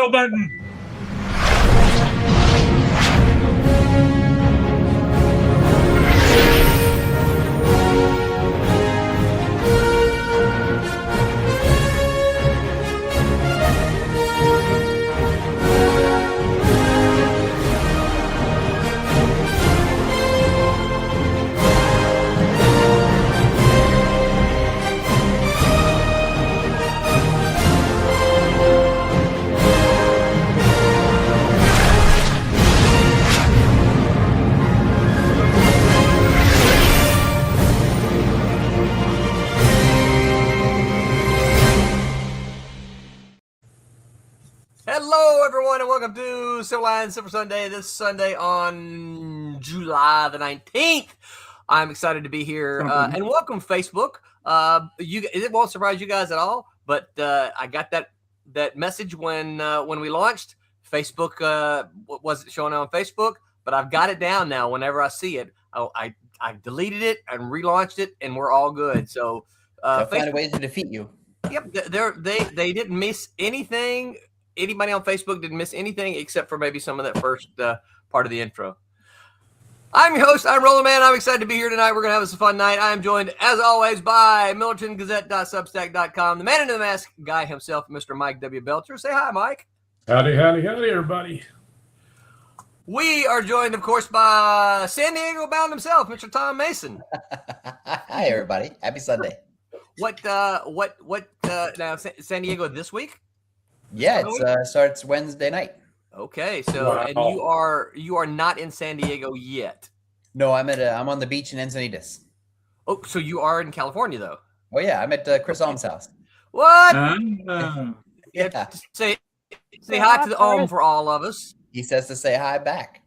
bell button. Hello, everyone, and welcome to Silverline Super Sunday. This Sunday on July the 19th. I'm excited to be here, and welcome Facebook. It won't surprise you guys at all, but I got that message when we launched. Facebook wasn't showing on Facebook, but I've got it down now. Whenever I see it, I deleted it and relaunched it, and we're all good. So they'll find a way to defeat you. Yep, they didn't miss anything. Anybody on Facebook didn't miss anything except for maybe some of that first part of the intro. I'm your host. I'm Roland Man. I'm excited to be here tonight. We're going to have us a fun night. I am joined, as always, by MilitantGazette.substack.com, the man in the mask guy himself, Mr. Mike W. Belcher. Say hi, Mike. Howdy, everybody. We are joined, of course, by San Diego bound himself, Mr. Tom Mason. Hi, everybody. Happy Sunday. What now, San Diego this week? Yeah, it starts Wednesday night. Okay, so wow. And you are not in San Diego yet. No, I'm on the beach in Encinitas. Oh, so you are in California though? Oh yeah, I'm at Chris Ohm's house. What? Yeah. Say hi to the Ohm for all of us. He says to say hi back.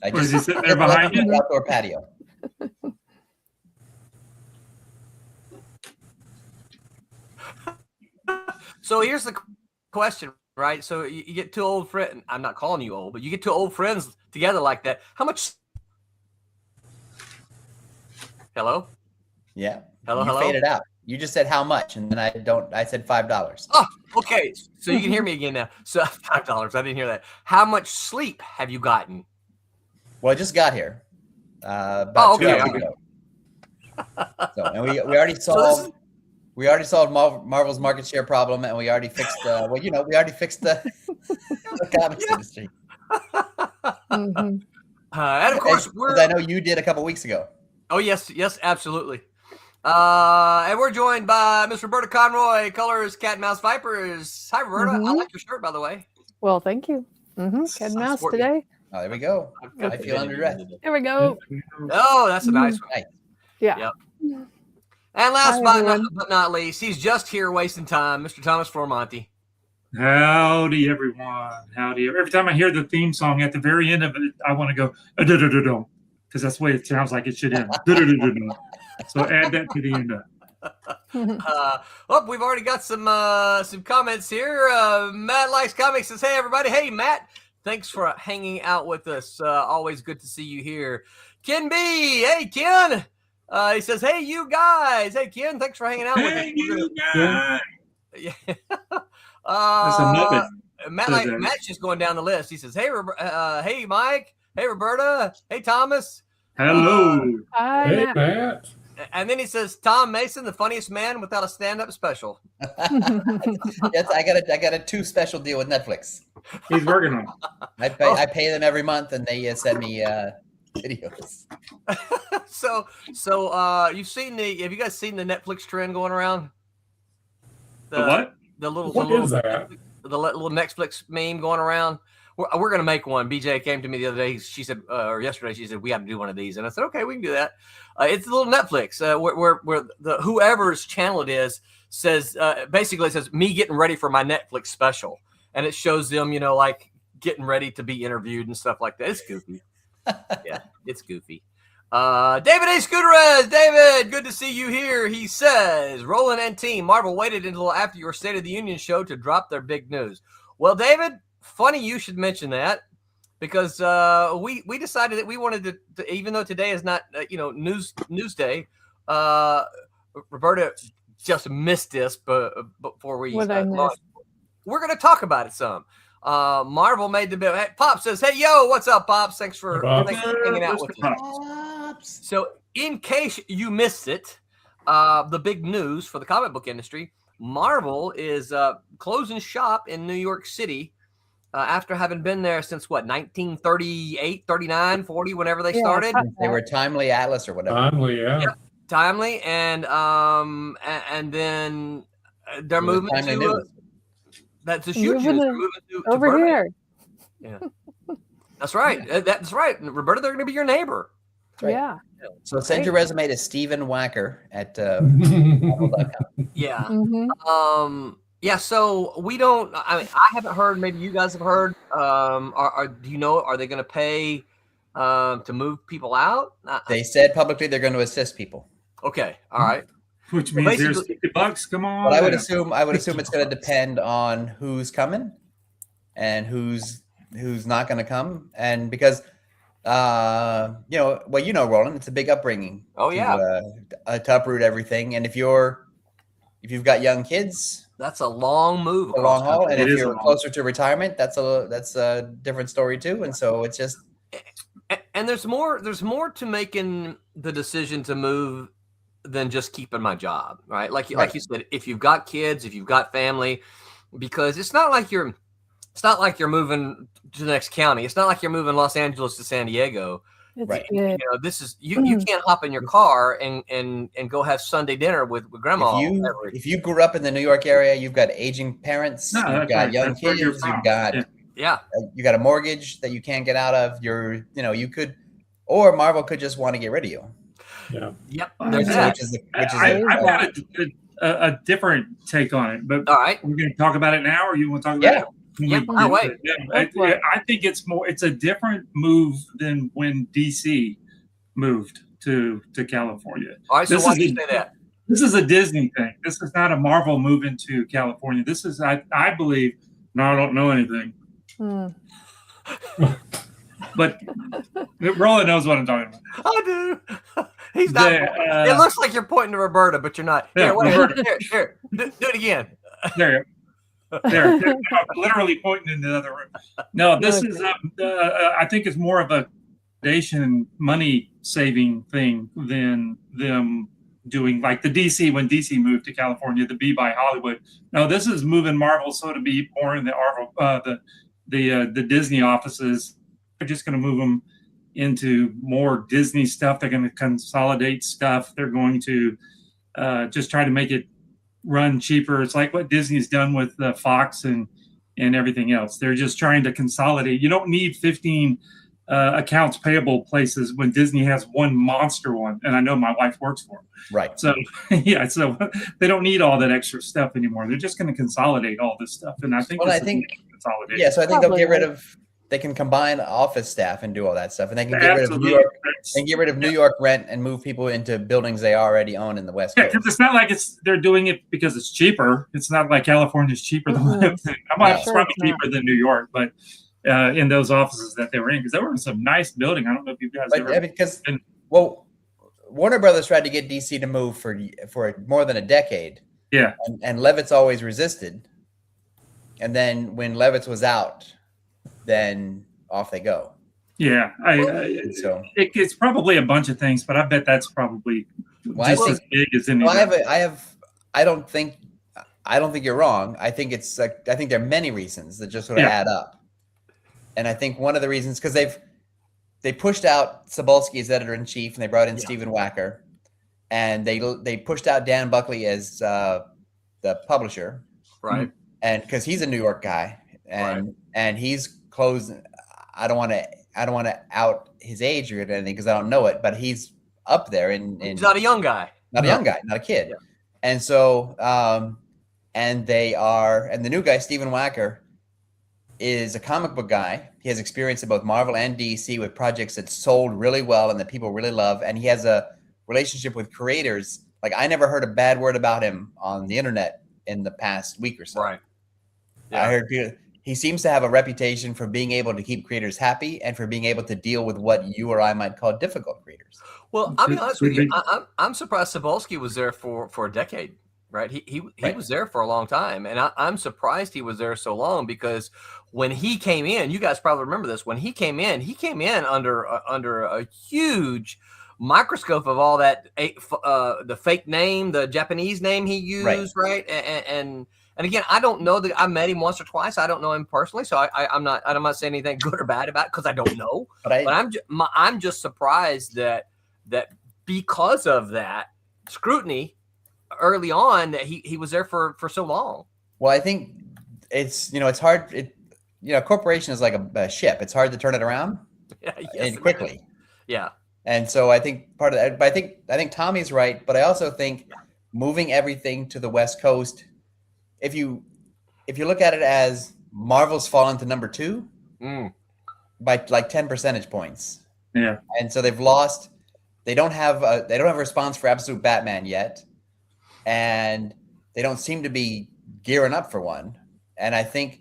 Is he sitting there behind you? Outdoor patio. So here's the question, right? So you get two old friends. I'm not calling you old, but you get two old friends together like that. How much? Hello? Yeah. Hello? Faded out. You just said how much, and then I said $5. Oh, okay. So you can hear me again now. So $5. I didn't hear that. How much sleep have you gotten? Well, I just got here. About 2 hours ago. So, and we already solved. We already solved Marvel's market share problem, and we already fixed. We already fixed the comics industry. And of course, as I know you did a couple weeks ago. Oh yes, absolutely. And we're joined by Miss Roberta Conroy, Colors Cat and Mouse Vipers. Hi, Roberta. I like your shirt, by the way. Well, thank you. Cat and mouse today. Oh, there we go. I feel underdressed. There we go. Oh, that's a nice one. Nice. Yeah. Yep. And last but not least, he's just here wasting time, Mr. Thomas Formonti. Howdy, everyone. Howdy. Every time I hear the theme song at the very end of it, I want to go, because that's the way it sounds like it should end. So add that to the end of it. We've already got some comments here. Matt Likes Comics says, hey, everybody. Hey, Matt. Thanks for hanging out with us. Always good to see you here. Ken B. Hey, Ken. He says, hey, you guys. Hey, Ken, thanks for hanging out with us. Hey, you guys. Yeah. That's a Muppet. Matt's just going down the list. He says, hey, hey, Mike. Hey, Roberta. Hey, Thomas. Hello. Hi, hey, Matt. And then he says, Tom Mason, the funniest man without a stand-up special. Yes, I got a 2 special deal with Netflix. He's working on it. I pay them every month, and they send me videos. So have you guys seen the Netflix trend going around? The what? The little Netflix meme going around. We're going to make one. BJ came to me the other day. She said, or yesterday, she said, we have to do one of these. And I said, okay, we can do that. It's a little Netflix where the whoever's channel it is says, basically says me getting ready for my Netflix special. And it shows them, like getting ready to be interviewed and stuff like that. It's goofy. Yeah, it's goofy. David A. Scooterez. David, good to see you here. He says, Roland and team, Marvel waited until after your State of the Union show to drop their big news. Well, David, funny you should mention that because we decided that we wanted to even though today is not, news day, Roberta just missed this before we launched. we're going to talk about it some. Marvel made the bill. Hey, Pop says, "Hey, yo, what's up, Pops? Thanks for hanging out with us." So, in case you missed it, the big news for the comic book industry: Marvel is closing shop in New York City after having been there since 1938, 39, 40, whenever they started. They were Timely Atlas or whatever. Timely, yeah. Yep. Timely, and then they're moving to that's the shoot. They're moving to over here. Yeah, that's right. That's right. Roberta, they're going to be your neighbor. Right. Yeah. So send your resume to Stephen Wacker at Yeah. Mm-hmm. Yeah. So we don't. I mean, I haven't heard. Maybe you guys have heard. Do you know? Are they going to pay to move people out? They said publicly they're going to assist people. Okay. All right. Which means there's $50. Come on. But I would assume it's going to depend on who's coming and who's not going to come, and because Roland, it's a big upbringing. Oh yeah. To uproot everything, and if you've got young kids, that's a long move, a long haul, and if you're closer to retirement, that's a different story too. And so it's just, and there's more to making the decision to move than just keeping my job, right? Like you said, if you've got kids, if you've got family, because it's not like you're moving to the next county. It's not like you're moving Los Angeles to San Diego. Right. This is you can't hop in your car and go have Sunday dinner with grandma. If you grew up in the New York area, you've got aging parents, you've got young kids, you've got you got a mortgage that you can't get out of. You could, or Marvel could just want to get rid of you. Yeah. Yep. There's that. I've got a different take on it, but all right, we're going to talk about it now, or you want to talk about it? I think it's a different move than when DC moved to California. All right, so why do you say that? This is a Disney thing. This is not a Marvel move into California. This is, I believe, I don't know anything. But Roland knows what I'm talking about. I do. He's not. It looks like you're pointing to Roberta, but you're not. Yeah, Here, do it again. There. I'm literally pointing in the other room. No, this is I think it's more of a foundation money saving thing than them doing like the DC when DC moved to California, the Be by Hollywood. No, this is moving Marvel so to be more in the Disney offices. They're just going to move them into more Disney stuff. They're going to consolidate stuff. They're going to just try to make it run cheaper. It's like what Disney's done with Fox and everything else. They're just trying to consolidate. You don't need 15 accounts payable places when Disney has one monster one. And I know my wife works for them. Right. So so they don't need all that extra stuff anymore. They're just going to consolidate all this stuff. And I think consolidate. Yeah, so I think they'll get rid of. They can combine office staff and do all that stuff, and they can get rid of New York and get rid of New York rent and move people into buildings they already own in the West Coast. Yeah, because it's not like they're doing it because it's cheaper. It's not like California's cheaper to live in. It's probably cheaper than New York, but in those offices that they were in, because they were in some nice building. I don't know if you guys Warner Brothers tried to get DC to move for more than a decade. Yeah, and Levitz always resisted, and then when Levitz was out, then off they go. Yeah, it's probably a bunch of things, but I bet that's probably just as big as anything. I don't think you're wrong. I think there are many reasons that just sort of add up, and I think one of the reasons because they pushed out Cebulski as editor in chief, and they brought in Stephen Wacker, and they pushed out Dan Buckley as the publisher, right? And because he's a New York guy, and he's closed. I don't want to out his age or anything because I don't know it, but he's up there. He's not a young guy. Not a young guy, not a kid. Yeah. And so, and the new guy, Stephen Wacker, is a comic book guy. He has experience in both Marvel and DC with projects that sold really well and that people really love. And he has a relationship with creators. Like I never heard a bad word about him on the internet in the past week or so. Right. Yeah. I heard people. He seems to have a reputation for being able to keep creators happy and for being able to deal with what you or I might call difficult creators. Well, I'll be honest with you. I'm surprised Cebulski was there for a decade, right? He Right. was there for a long time, and I'm surprised he was there so long, because when he came in, you guys probably remember this. When he came in under a huge microscope of all that, the fake name, the Japanese name he used, right? And again, I don't know that I met him once or twice. I don't know him personally, so I'm not saying anything good or bad about it, because I don't know. But I'm just surprised that because of that scrutiny early on, that he was there for so long. Well, I think it's hard. A corporation is like a ship. It's hard to turn it around and quickly. Yeah. And so I think part of that, but I think Tommy's right, but I also think moving everything to the West Coast, if you look at it as Marvel's fallen to number 2 by like 10 percentage points. Yeah. And so they've lost. They don't have a response for Absolute Batman yet, and they don't seem to be gearing up for one. And I think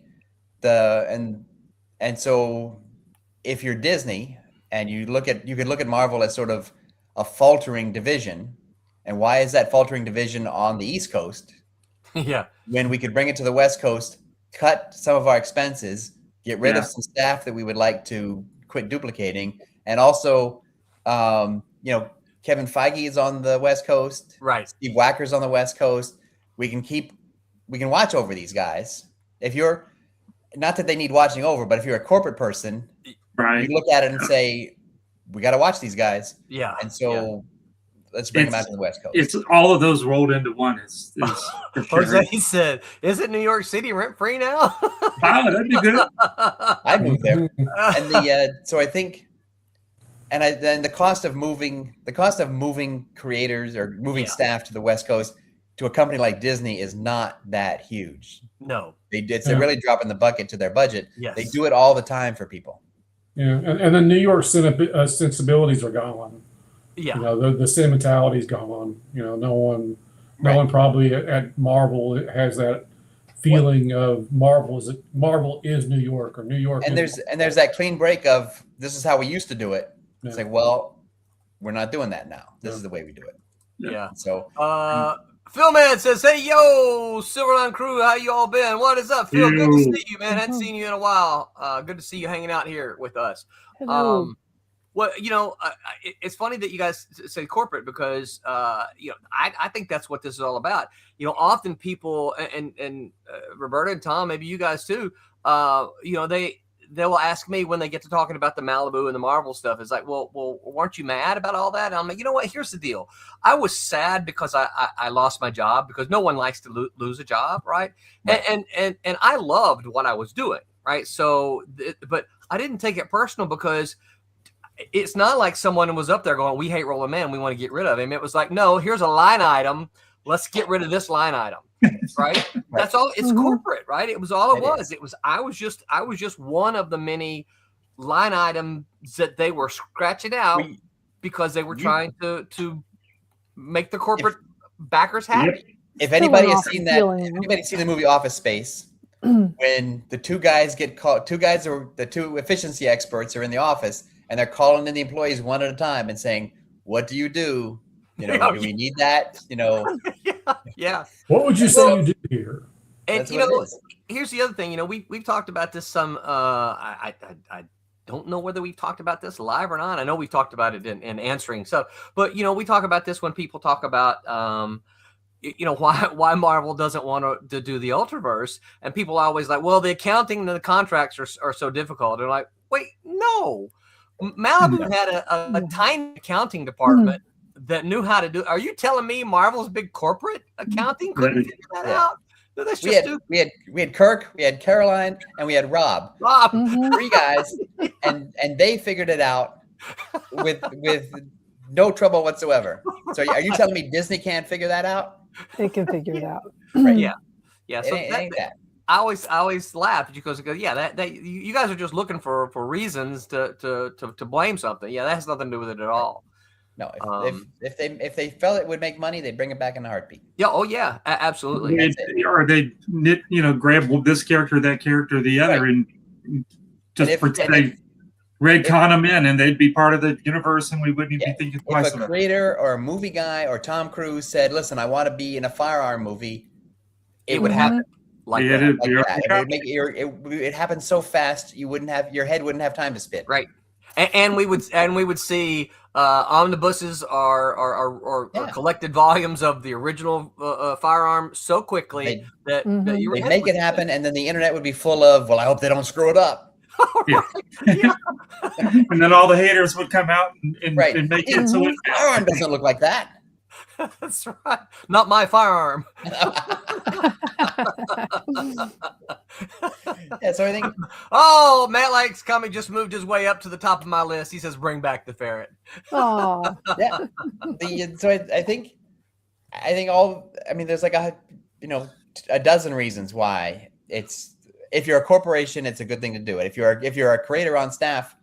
so if you're Disney and you could look at Marvel as sort of a faltering division, and why is that faltering division on the East Coast? Yeah. When we could bring it to the West Coast, cut some of our expenses, get rid of some staff that we would like to quit duplicating, and also, Kevin Feige is on the West Coast, right? Steve Wacker's on the West Coast. We can watch over these guys. If you're, not that they need watching over, but if you're a corporate person, right, you look at it and say, we got to watch these guys. Yeah. And so let's bring them out to the West Coast. It's all of those rolled into one. Is Jose said, "Is it New York City rent free now?" Wow, that'd be good. I'd move there. And so I think, and then the cost of moving creators or moving staff to the West Coast to a company like Disney is not that huge. No, it's a really drop in the bucket to their budget. Yes. They do it all the time for people. Yeah, and then New York sensibilities are gone. Yeah, the sentimentality's gone. No one probably at Marvel has that feeling of Marvel is New York, or New York. And there's that clean break of, this is how we used to do it. Yeah. It's like, well, we're not doing that now. This is the way we do it. Yeah. So Phil Man says, "Hey, yo, Silverline crew, how you all been? What is up, Phil? Good to see you, man. Hadn't seen you in a while. Good to see you hanging out here with us." Hello. Well, it's funny that you guys say corporate, because I think that's what this is all about. Often people, and Roberta and Tom, maybe you guys too, they will ask me when they get to talking about the Malibu and the Marvel stuff. It's like, well, weren't you mad about all that? And I'm like, you know what? Here's the deal. I was sad because I lost my job, because no one likes to lose a job, right? And I loved what I was doing, right? So, but I didn't take it personal, because it's not like someone was up there going, "We hate Roland Man, we want to get rid of him." It was like, no, here's a line item. Let's get rid of this line item. Right? That's all. It's corporate, right? It was all it was. It was, I was just one of the many line items that they were scratching out because they were trying to make the corporate backers happy. If anybody has seen that, if anybody's seen the movie Office Space, when the two guys get called, the two efficiency experts are in the office, and they're calling in the employees one at a time and saying, "What do you do? Do we need that? Yeah. What would you say you do here?" And here's the other thing. We've talked about this some. I don't know whether we've talked about this live or not. I know we've talked about it in answering stuff, but we talk about this when people talk about why Marvel doesn't want to do the Ultraverse, and people are always like, well, the accounting and the contracts are so difficult. They're like, wait, no. Malibu had a tiny accounting department that knew how to do. Are you telling me Marvel's big corporate accounting couldn't figure that out? No, that's just we had Kirk, we had Caroline, and we had Rob. Three guys, and they figured it out with no trouble whatsoever. So are you telling me Disney can't figure that out? They can figure it out. Right. Yeah. So I always laugh because that you guys are just looking for reasons to blame something. Yeah, that has nothing to do with it at all. No, if they felt it would make money, they'd bring it back in a heartbeat. Yeah. Oh yeah, absolutely. Or they grab this character, that character, the other, and just pretend. Con them in, and they'd be part of the universe, and we wouldn't even be thinking twice If a about it. creator or a movie guy or Tom Cruise said, "Listen, I want to be in a firearm movie," it would happen. Like Yeah, that. It happens so fast, your head wouldn't have time to spin. Right. And we would see omnibuses or collected volumes of the original firearm so quickly that you They'd make it happen, and then the internet would be full of, well, I hope they don't screw it up. Yeah. And then all the haters would come out and make it so it firearm doesn't look like that. That's right. Not my firearm. Yeah, so I think. Oh, Matt Lake's coming. Just moved his way up to the top of my list. He says, "Bring back the ferret." Oh, Yeah. So I think all. I mean, there's like a dozen reasons why it's. If you're a corporation, it's a good thing to do it. If you're a creator on staff,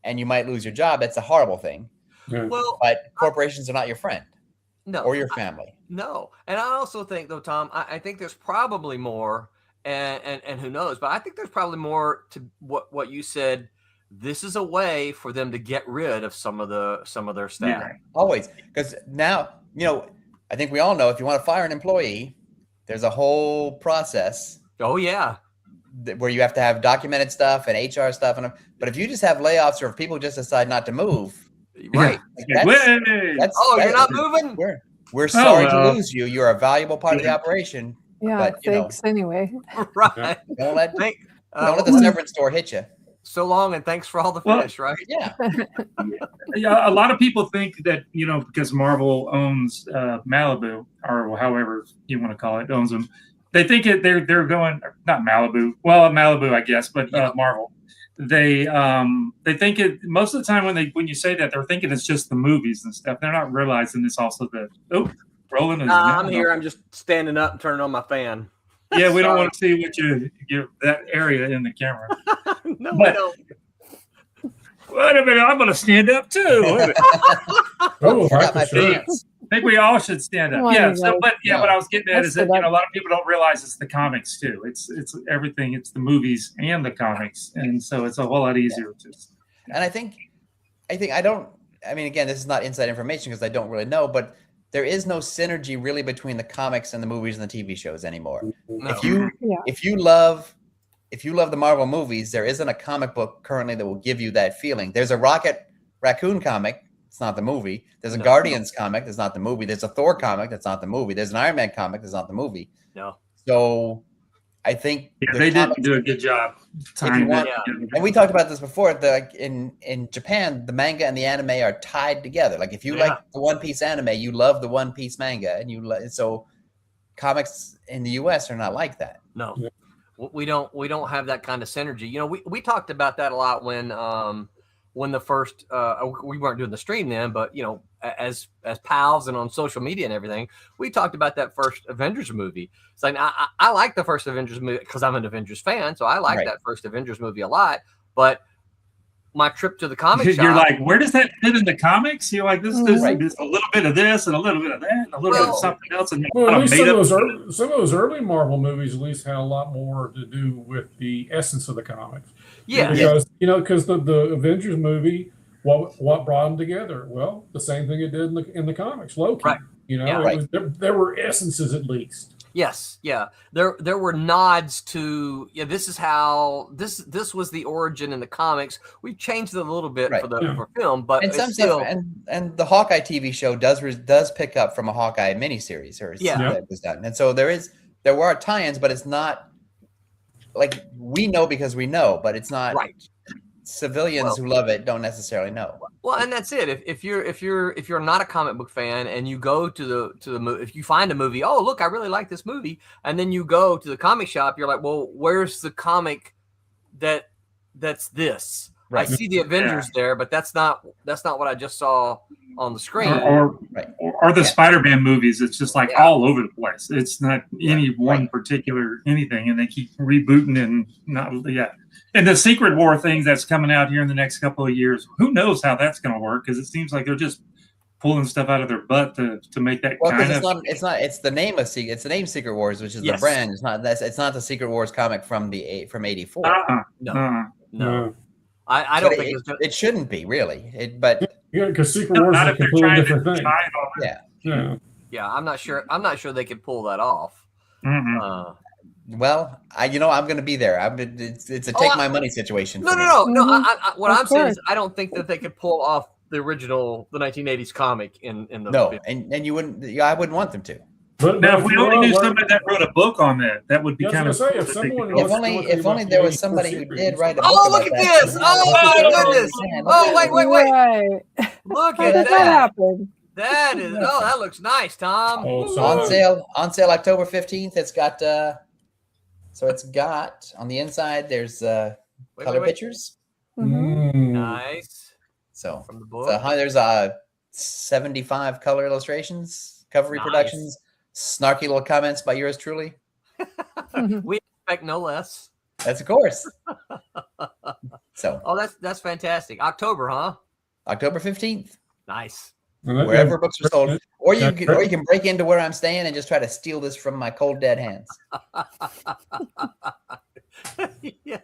and you might lose your job, that's a horrible thing. Yeah. Well, but corporations are not your friend. No, or your family. No, and I also think, though, Tom, I think there's probably more, and who knows, but I think there's probably more to what you said. This is a way for them to get rid of some of their staff. Yeah, always, because now I think we all know if you want to fire an employee, there's a whole process. Oh yeah, where you have to have documented stuff and HR stuff, but if you just have layoffs or if people just decide not to move. Right. That's you're not moving? We're sorry to lose you. You're a valuable part of the operation. Yeah, but, thanks anyway. Right. Don't let the severance store hit you. So long, and thanks for all the fish, right? Yeah. Yeah. A lot of people think that, because Marvel owns Malibu, or however you want to call it, owns them. They think they're going, not Malibu. Well, Malibu, I guess, but Marvel. They think it most of the time when you say that, they're thinking it's just the movies and stuff. They're not realizing it's also Roland is I'm here. I'm just standing up and turning on my fan. Yeah, we don't want to see what you that area in the camera. No, we don't. Wait a minute, I'm going to stand up too. I think we all should stand up. Yeah. So, what I was getting at is that a lot of people don't realize it's the comics too. It's everything. It's the movies and the comics, and so it's a whole lot easier to. And I think I don't. I mean, again, this is not inside information because I don't really know, but there is no synergy really between the comics and the movies and the TV shows anymore. No. If you love the Marvel movies, there isn't a comic book currently that will give you that feeling. There's a Rocket Raccoon comic. It's not the movie. There's a Guardians comic. That's not the movie. There's a Thor comic. That's not the movie. There's an Iron Man comic. That's not the movie. No. So I think they didn't do a good job. And we talked about this before. In Japan, the manga and the anime are tied together. Like if you like the One Piece anime, you love the One Piece manga, and so comics in the U.S. are not like that. No, we don't have that kind of synergy. We talked about that a lot when the first we weren't doing the stream then, but as pals and on social media and everything, we talked about that first Avengers movie. It's like I like the first Avengers movie because I'm an Avengers fan, so I like that first Avengers movie a lot. But my trip to the comic shop, you're like, where does that fit in the comics? You're like, this is a little bit of this and a little bit of that, and a little bit of something else. And at least some of those early Marvel movies at least had a lot more to do with the essence of the comics. Yeah, because the Avengers movie, what brought them together? Well, the same thing it did in the comics, Loki. Right. There were essences at least. Yes, yeah. There were nods to this is how this was the origin in the comics. We've changed it a little bit for film, but and it's still and the Hawkeye TV show does pick up from a Hawkeye miniseries that was done. And so there were tie-ins, but it's not like we know because we know, but it's not civilians who love it don't necessarily know. Well, and that's it. If you're not a comic book fan and you go to the movie, if you find a movie, oh look, I really like this movie, and then you go to the comic shop, you're like, well, where's the comic that's this? Right. I see the Avengers there, but that's not what I just saw on the screen. Or the Spider-Man movies. It's just like all over the place. It's not any one particular anything, and they keep rebooting and And the Secret War thing that's coming out here in the next couple of years, who knows how that's going to work? Because it seems like they're just pulling stuff out of their butt to make that it's the name of it's the name Secret Wars, which is the brand. It's not the Secret Wars comic from 84. No. I don't think it shouldn't be really. But because Secret Wars is Not a if they're completely trying to different thing. tie it all in. yeah. Yeah. Yeah, I'm not sure. I'm not sure they could pull that off. Mhm. Well, I'm going to be there. It's a take my money situation. No. for me. What Of I'm saying is, course. I don't think that they could pull off the 1980s comic in the No, and you wouldn't. I wouldn't want them to. But Now, if if we you only wanna knew learn- somebody that wrote a book on that would be Yeah, I kind was of gonna cool. say, if that they could someone go. wants to know If only there was somebody who did write a book. Oh, look about at that. this! Oh my goodness! Oh, wait! Right. Look How at did that that! happen? That is. Oh, that looks nice, Tom. Oh, Ooh. so- On sale October 15th. It's got on the inside there's color Wait. pictures. Nice. So From the book. there's 75 color illustrations, cover Nice. reproductions, snarky little comments by yours truly. We expect no less. That's of course. So Oh, that's fantastic. October, huh? October 15th, Nice. wherever books are sold, or you can break into where I'm staying and just try to steal this from my cold dead hands. Yeah.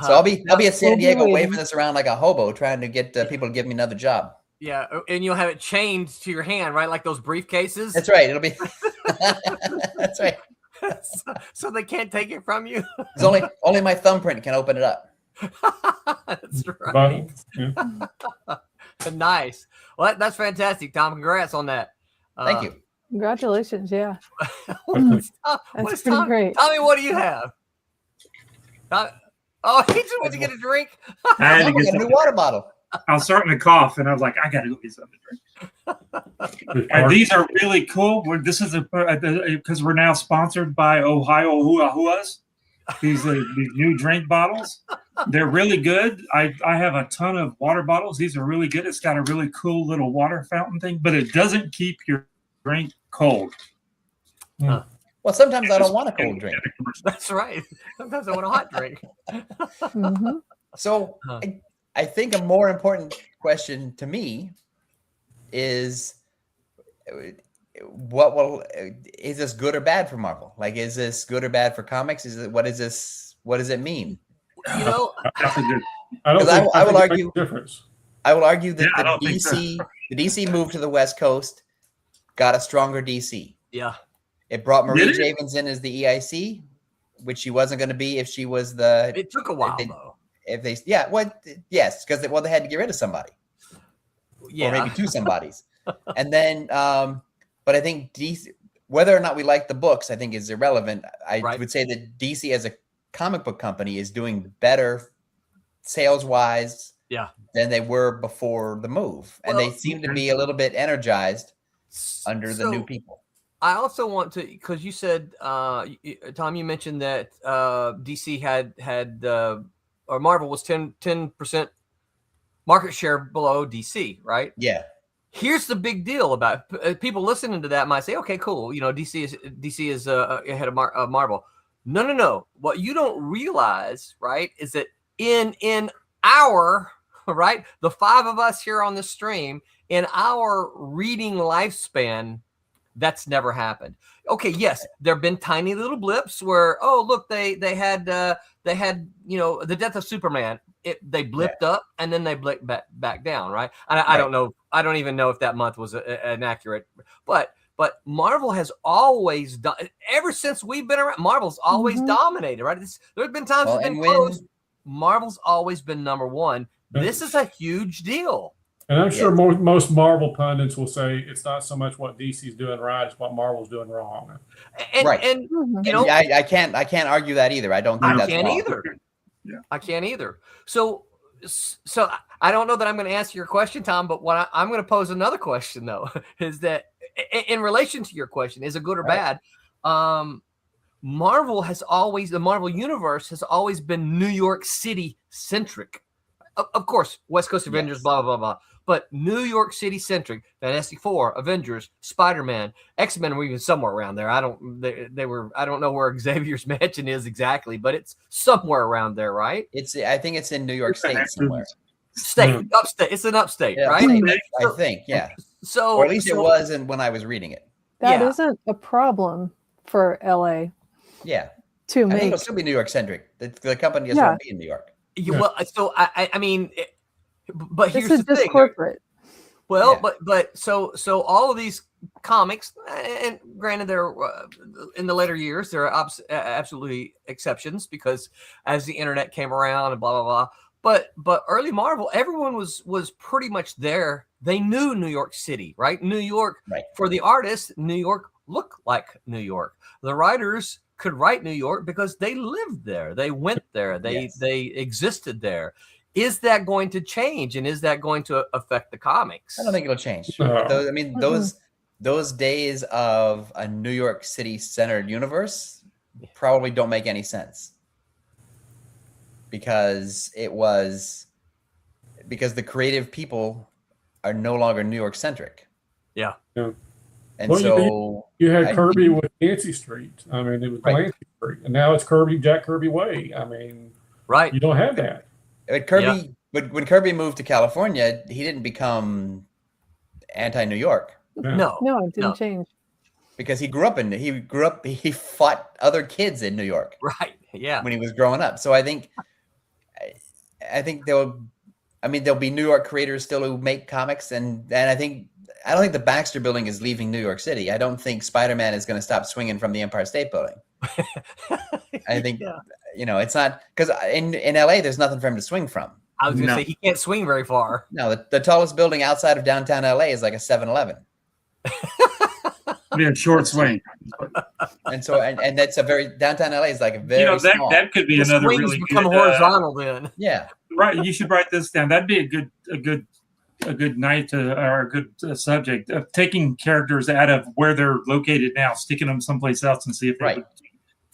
So I'll be at San we'll be Diego waiting. waving this around like a hobo, trying to get people to give me another job. Yeah, and you'll have it chained to your hand, right? Like those briefcases. That's right. It'll be. That's right. So they can't take it from you. It's only my thumbprint can open it up. That's right. Nice. Well, that's fantastic, Tom. Congrats on that. Thank you. Congratulations. Yeah. What's That's pretty Tom, great. Tommy, what do you have? Oh, he just went to get a drink. I had to I get got a new something. water bottle. I was starting to cough, and I was like, I got to go get something to drink. And these are really cool. This is because we're now sponsored by Ohio Hua-Huas. These new drink bottles. They're really good. I have a ton of water bottles. These are really good. It's got a really cool little water fountain thing, but it doesn't keep your drink cold. Well, sometimes I don't want a cold drink. That's right. Sometimes I want a hot drink. Mhm. So I think a more important question to me is is this good or bad for Marvel? Like, is this good or bad for comics? What does it mean? You know, That's a good. I don't 'Cause think I will it makes argue- a difference. I will argue that Yeah, I the don't think so. DC move to the West Coast got a stronger DC. yeah. It brought Marie Did it? Javins in as the EIC, which she wasn't going to be if she was the It took a while They- though. yes, because they had to get rid of somebody. Yeah. Or maybe two somebodies. And then, but I think DC, whether or not we like the books, I think is irrelevant. I Right. would say that DC as a comic book company is doing better sales wise Yeah. than they were before the move. And they Well, seem to be a little bit energized under the So, new people. I also want to, because you said, Tom, you mentioned that DC had or Marvel was 10% market share below DC, right? Yeah. Here's the big deal about people listening to that might say, okay, cool. You know, DC is ahead of Marvel. No. What you don't realize, right, is that in our, right, the five of us here on the stream, in our reading lifespan, that's never happened. Okay, yes, there have been tiny little blips where, oh, look, they had you know, the death of Superman. They blipped up and then they blipped back down, right? And I don't know. I don't even know if that month was an accurate. But Marvel has always done, ever since we've been around. Marvel's always dominated, right? There have been times it's been close. Marvel's always been number one. This is a huge deal. And I'm sure most Marvel pundits will say it's not so much what DC's doing right, it's what Marvel's doing wrong. And you know, I can't argue that either. I don't think that's can't wrong. either. Yeah. I can't either. So I don't know that I'm going to answer your question, Tom, but what I'm going to pose another question though, is that in relation to your question, is it good or bad? Marvel has always, the Marvel universe has always been New York City centric. Of course, West Coast Avengers, blah, blah, blah. But New York City centric, Fantastic Four, Avengers, Spider-Man, X-Men were even somewhere around there. I don't know where Xavier's mansion is exactly, but it's somewhere around there, right? I think it's in New York State somewhere. Upstate. It's an upstate, right? I think, yeah. So, or at least it was when I was reading it. That isn't a problem for LA. Yeah. To I think make it'll still be New York centric. The company just won't be in New York. Well, so I mean, but This here's is the just thing. corporate. Well, Yeah. but so all of these comics, and granted, they're in the later years, there are absolutely exceptions because as the internet came around and blah blah blah. But early Marvel, everyone was pretty much there. They knew New York City, right? New York Right. For the artists, New York looked like New York. The writers could write New York because they lived there. They went there. They existed there. Is that going to change, and is that going to affect the comics? I don't think it'll change. No. Those days of a New York City centered universe probably don't make any sense because the creative people are no longer New York centric. Yeah. And Well, so you had Kirby with Nancy Street. I mean, it was Right. Nancy Street, and now it's Jack Kirby Way. I mean, Right. you don't have that. But Kirby, when Kirby moved to California, he didn't become anti-New York No. No, it didn't No. change. because he fought other kids in New York Right. Yeah. when he was growing up. So I think there'll be New York creators still who make comics, and I don't think the Baxter Building is leaving New York City. I don't think Spider-Man is going to stop swinging from the Empire State Building. I think it's not because in LA there's nothing for him to swing from. I was going to say he can't swing very far. No, the tallest building outside of downtown LA is like a 7-Eleven. Be a short swing. And so, and that's downtown LA is like a very small. That could be The another swings really become good. horizontal then. Yeah. Right, you should write this down. That'd be a good night or a good subject of taking characters out of where they're located now, sticking them someplace else, and see if Right.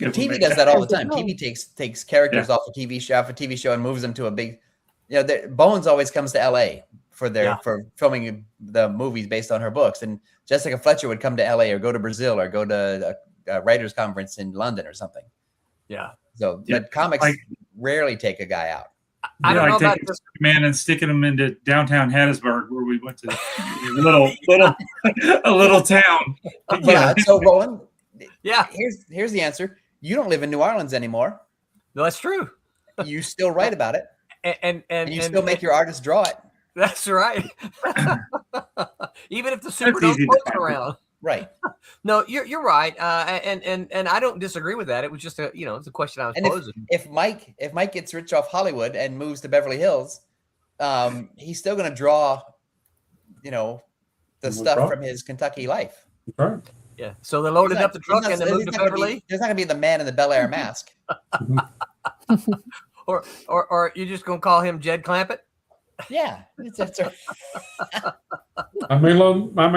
If TV does that all the time. Yeah. TV takes characters off a TV show and moves them to a big. Bones always comes to LA for filming the movies based on her books, and Jessica Fletcher would come to LA or go to Brazil or go to a writers' conference in London or something. Yeah. So, but comics rarely take a guy out. I don't know about taking man and sticking him into downtown Hattiesburg, where we went to a little town. But, so Roland, Yeah. here's the answer. You don't live in New Orleans anymore. No, that's true. You still write about it, And you still make your artists draw it. That's right. Even if the That's super don't easy to post find. around. Right. No, you're right. And I don't disagree with that. It was just it's a question I was And posing. if Mike gets rich off Hollywood and moves to Beverly Hills, he's still going to draw, the stuff from his Kentucky life. Right. Yeah. So they loaded up the truck and they moved to Beverly. There's not going to be the man in the Bel Air mask. Or you're just gonna call him Jed Clampett? Yeah. I may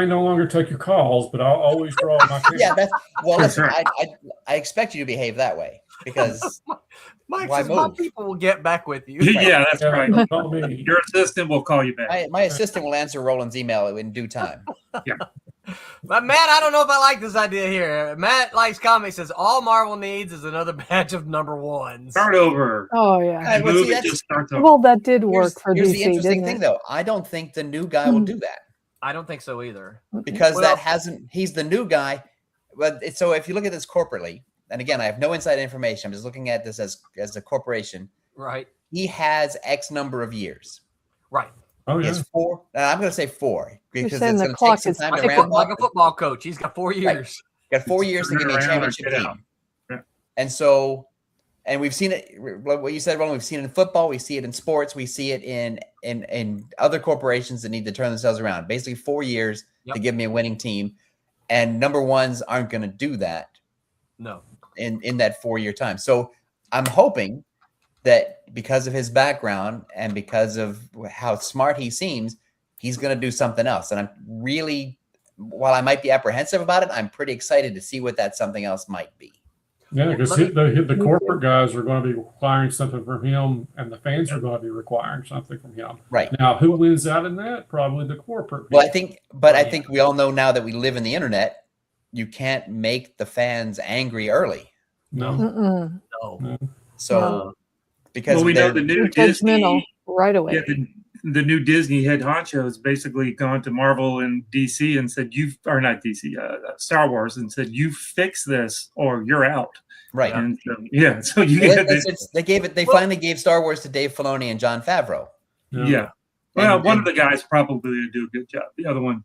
no longer take your calls, but I'll always draw my camera. Yeah. Listen, Sure. I expect you to behave that way because Mike Why says my move? people will get back with you. Yeah, that's Yeah, right. don't call me. Your assistant will call you back. my assistant will answer Roland's email in due time. But Matt, I don't know if I like this idea here. Matt likes comics, says all Marvel needs is another batch of number ones. Start over. Oh yeah. Hey, well, Move see, it, that's- just start over. Well, that did work for Here's DC, the interesting didn't thing, it? though. I don't think the new guy will do that. I don't think so either. Because Well- he's the new guy. But so if you look at this corporately, and again, I have no inside information. I'm just looking at this as a corporation. Right. He has X number of years. Right. Oh He yeah. has 4. I'm going to say 4 because it's saying the going to take clock some is time to Like, ramp like up. a football coach. He's got 4 years. Got 4 years to give me a Turn around or championship get team. out. Yeah. And so, and we've seen it. What you said, Roland. We've seen it in football. We see it in sports. We see it in other corporations that need to turn themselves around. Basically, 4 years Yep. to give me a winning team, and number ones aren't going to do that No. in that 4-year time. So I'm hoping that because of his background and because of how smart he seems, he's going to do something else. And I'm really, while I might be apprehensive about it, I'm pretty excited to see what that something else might be. Yeah, because Let the corporate guys are going to be requiring something from him, and the fans are going to be requiring something from him. Right. Now, who wins out in that? Probably the corporate. Well, I people. think we all know now that we live in the internet, you can't make the fans angry early. No. Mm-mm. No. So No. because Well, we know they're- the new Judgmental Disney. right away. Yeah, the new Disney head honcho has basically gone to Marvel and DC and said, not DC, Star Wars, and said, you fix this or you're out. Right. And so you Well, get they finally gave Star Wars to Dave Filoni and Jon Favreau. yeah. Well, And- one of the guys probably do a good job. The other one,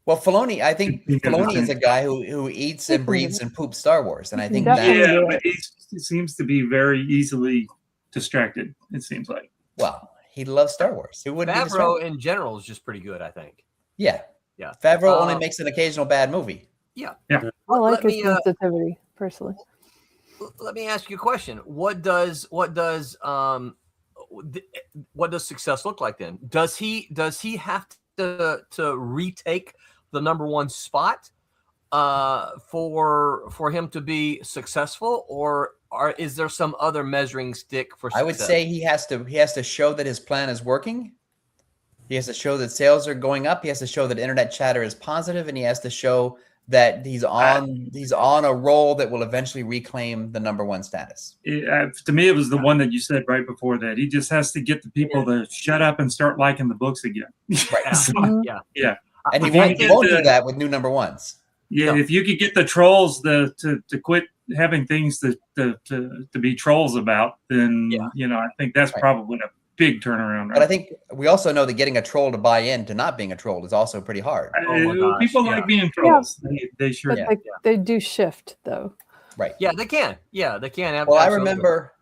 Well, Filoni, I think He does the Filoni is same. a guy who eats and breathes and poops Star Wars, and I think Definitely. that yeah, do but he seems to be very easily distracted. It seems like. well, he loves Star Wars. Who wouldn't be Favreau distracted? in general is just pretty good, I think. Yeah, Yeah. Favreau only makes an occasional bad movie. Yeah. Yeah. I like Let his me, sensitivity personally. let me ask you a question. What does success look like then? Does he have to retake the #1 spot for him to be successful, or is there some other measuring stick for success? I would say he has to show that his plan is working. He has to show that sales are going up. He has to show that internet chatter is positive, and he has to show that he's on a roll that will eventually reclaim the #1 status. To me, it was the one that you said right before that. He just has to get the people to shut up and start liking the books again. Right. So, Yeah. yeah. And he If you won't, get do that with new #1s. Yeah, No. if you could get the trolls to quit having things to be trolls about, then I think that's Right. probably a big turnaround. But I think we also know that getting a troll to buy in to not being a troll is also pretty hard. Oh my gosh, People yeah. like being trolls. They sure. But they do shift though. Right. Yeah, they can. Yeah, they can. Well, I Absolutely. remember.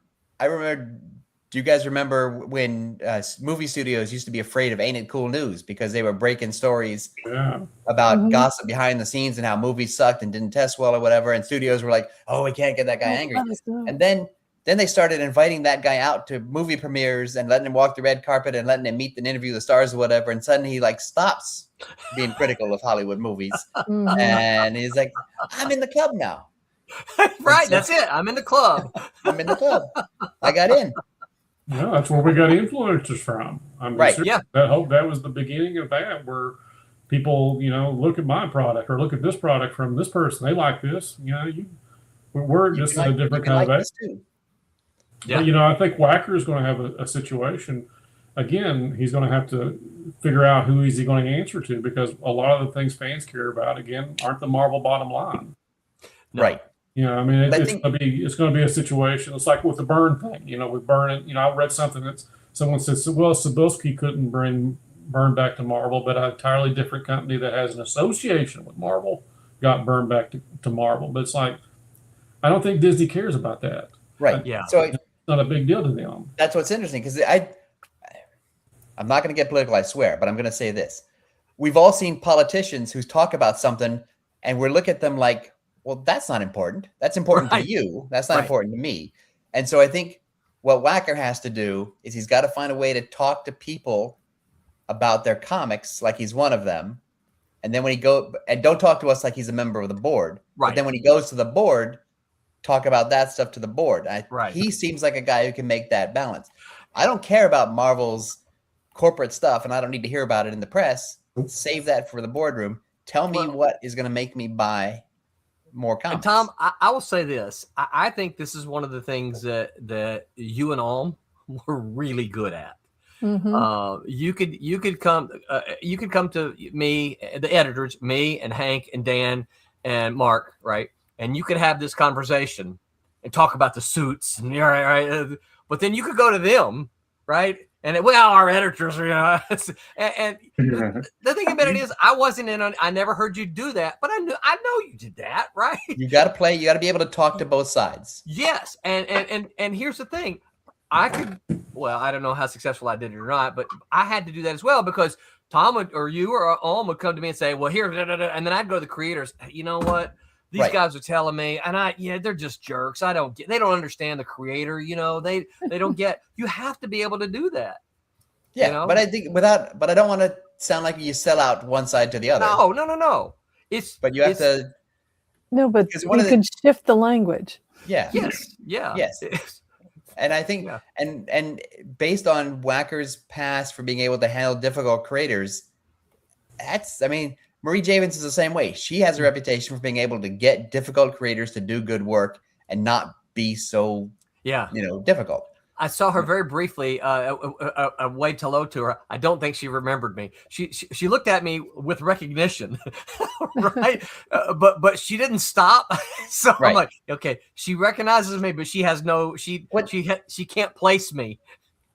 Do you guys remember when movie studios used to be afraid of Ain't It Cool News because they were breaking stories Yeah. about gossip behind the scenes and how movies sucked and didn't test well or whatever, and studios were like, "Oh, we can't get that guy angry." And then they started inviting that guy out to movie premieres and letting him walk the red carpet and letting him meet and interview the stars or whatever. And suddenly he stops being critical of Hollywood movies, and he's like, "I'm in the club now." Right, that's it. I'm in the club. I'm in the club. I got in. Yeah, that's where we got influencers from. I mean, Right. seriously, that was the beginning of that, where people, look at my product or look at this product from this person. They like this. We're just in a different kind of age. Yeah. But, I think Wacker is going to have a situation. Again, he's going to have to figure out who is he going to answer to, because a lot of the things fans care about, again, aren't the Marvel bottom line. No. Right. I mean, I it's think- going to be a situation. It's like with the Byrne thing. With Byrne, I read something that someone said, well, Cebulski couldn't bring Byrne back to Marvel, but an entirely different company that has an association with Marvel got Byrne back to Marvel. But it's like, I don't think Disney cares about that. Right. Yeah. So It's not a big deal to them. that's what's interesting, because I'm not going to get political, I swear, but I'm going to say this. We've all seen politicians who talk about something and we look at them like, well, that's not important. That's important Right. to you. That's not Right. important to me. And so I think what Wacker has to do is he's got to find a way to talk to people about their comics like he's one of them. And then when and don't talk to us like he's a member of the board. Right. But then when he goes to the board, talk about that stuff to the board. Right. He seems like a guy who can make that balance. I don't care about Marvel's corporate stuff, and I don't need to hear about it in the press. Save that for the boardroom. Tell me what is going to make me buy more And comics. Tom, I will say this. I think this is one of the things that you and Alm were really good at. You could come to me, the editors, me and Hank and Dan and Mark, right? And you could have this conversation and talk about the suits, and right. But then you could go to them, right? And our editors are, and the thing about it is, I wasn't in on. I never heard you do that, but I know you did that, right? You got to play. You got to be able to talk to both sides. Yes, and here's the thing. I don't know how successful I did it or not, but I had to do that as well, because Tom or you or Alm would come to me and say, well, here, and then I'd go to the creators. You know what? These Right. guys are telling me, and they're just jerks. They don't understand the creator. They don't get, you have to be able to do that. Yeah, but I think but I don't want to sound like you sell out one side to the other. No. But you have to. No, but Because you one of the- can shift the language. Yeah. Yes. Yeah. Yes. And I think, Yeah. and based on Wacker's past for being able to handle difficult creators, Marie Javins is the same way. She has a reputation for being able to get difficult creators to do good work and not be so, Yeah. difficult. I saw her very briefly. I waved hello to her. I don't think she remembered me. She looked at me with recognition, right? But she didn't stop. So Right. I'm like, okay, she recognizes me, but she has no. She can't place me.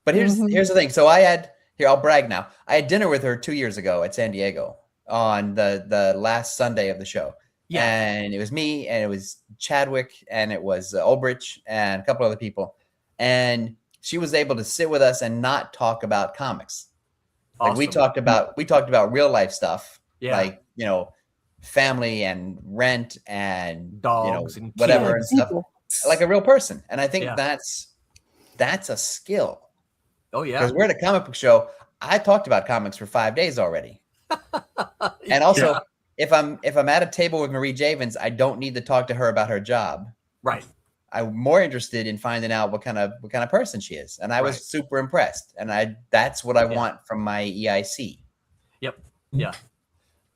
But here's the thing. So I'll brag now. I had dinner with her 2 years ago at San Diego on the last Sunday of the show. Yeah. And it was me, and it was Chadwick, and it was Ulbrich, and a couple other people. And she was able to sit with us and not talk about comics. Like Awesome. we talked about real life stuff, Yeah. like, family and rent and Dogs and whatever kids. and stuff, like a real person. And I think Yeah. that's a skill. Oh yeah. Because we're at a comic book show. I talked about comics for 5 days already. And also, if I'm at a table with Marie Javins, I don't need to talk to her about her job. Right. I'm more interested in finding out what kind of person she is. And I was super impressed. And that's what I want from my EIC. Yep. Yeah.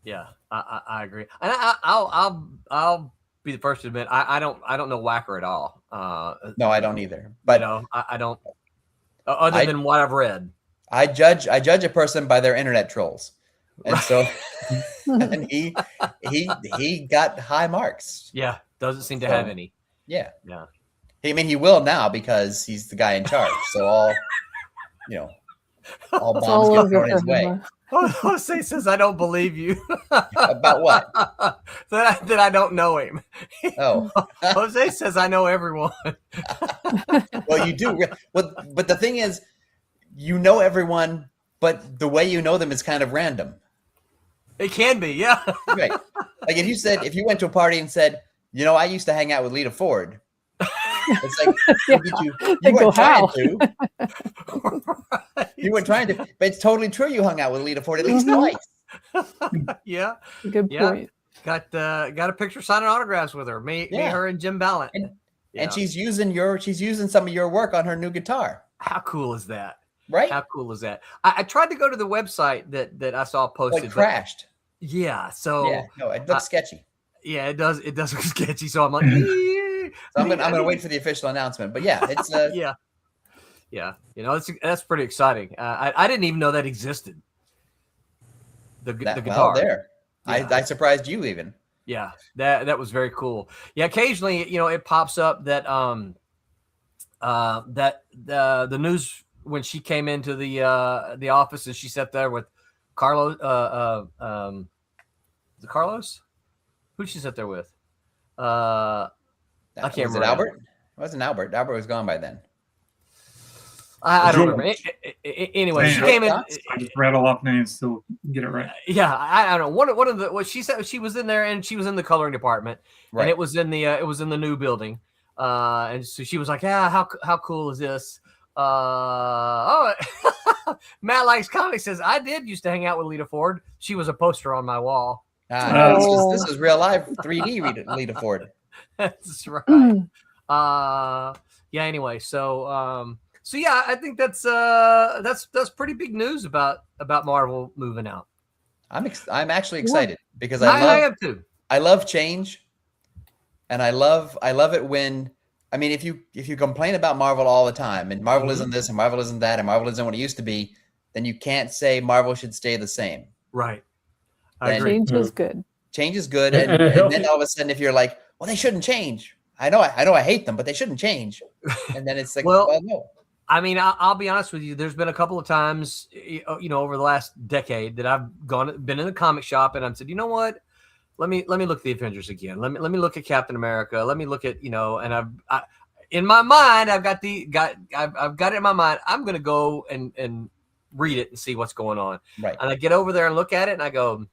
Yeah. I agree. And I'll be the first to admit I don't know Whacker at all. No, I don't either. But I don't. Other than what I've read, I judge a person by their internet trolls, and so and he got high marks. Yeah, doesn't seem to have any. Yeah, yeah. He will now because he's the guy in charge. So all bombs get thrown his way. Jose says, "I don't believe you." About what? that I don't know him. Oh, Jose says, "I know everyone." Well, you do. But the thing is, you know everyone, but the way you know them is kind of random. It can be, yeah. Right. Like if you went to a party and said, I used to hang out with Lita Ford. It's like, you weren't trying to. Right. You weren't trying to, but it's totally true. You hung out with Lita Ford at least twice. Yeah. Good point. Got a picture signing autographs with her. Me, her, and Jim Ballant. And she's using some of your work on her new guitar. How cool is that? Right? How cool is that? I tried to go to the website that I saw posted. It crashed. Yeah. So no, it looks sketchy. Yeah, it does. It does look sketchy. So I'm like, so I'm gonna wait for the official announcement. But yeah, it's yeah. That's pretty exciting. I didn't even know that existed. The guitar. Well, there. Yeah. I surprised you even. Yeah, that was very cool. Yeah, occasionally, it pops up that that the news when she came into the office and she sat there with Carlos. Carlos? Who'd she sit there with? I can't remember. Albert? It wasn't Albert. Albert was gone by then. I don't remember. Anyway, she came in. I just rattle off names to get it right. Yeah, I don't know. One of the what she said, she was in there and she was in the coloring department, right. And it was in the new building. And so she was like, "Yeah, how cool is this?" Matt Likes Comics says, "I did used to hang out with Lita Ford. She was a poster on my wall." This was real life 3D Lita Ford. That's right. Yeah. Anyway, so yeah, I think that's pretty big news about Marvel moving out. I'm actually excited because I am too. I love change, and I love it when if you complain about Marvel all the time and Marvel isn't this and Marvel isn't that and Marvel isn't what it used to be, then you can't say Marvel should stay the same. Right. Change is good. Change is good, and then all of a sudden, if you're like, well, they shouldn't change. I know I hate them, but they shouldn't change. And then it's like, well no. I mean, I'll be honest with you. There's been a couple of times, over the last decade that I've been in the comic shop and I've said, you know what? Let me look at the Avengers again. Let me look at Captain America. Let me look at, and I in my mind, I've got it in my mind. I'm going to go and read it and see what's going on. Right. And I get over there and look at it and I go,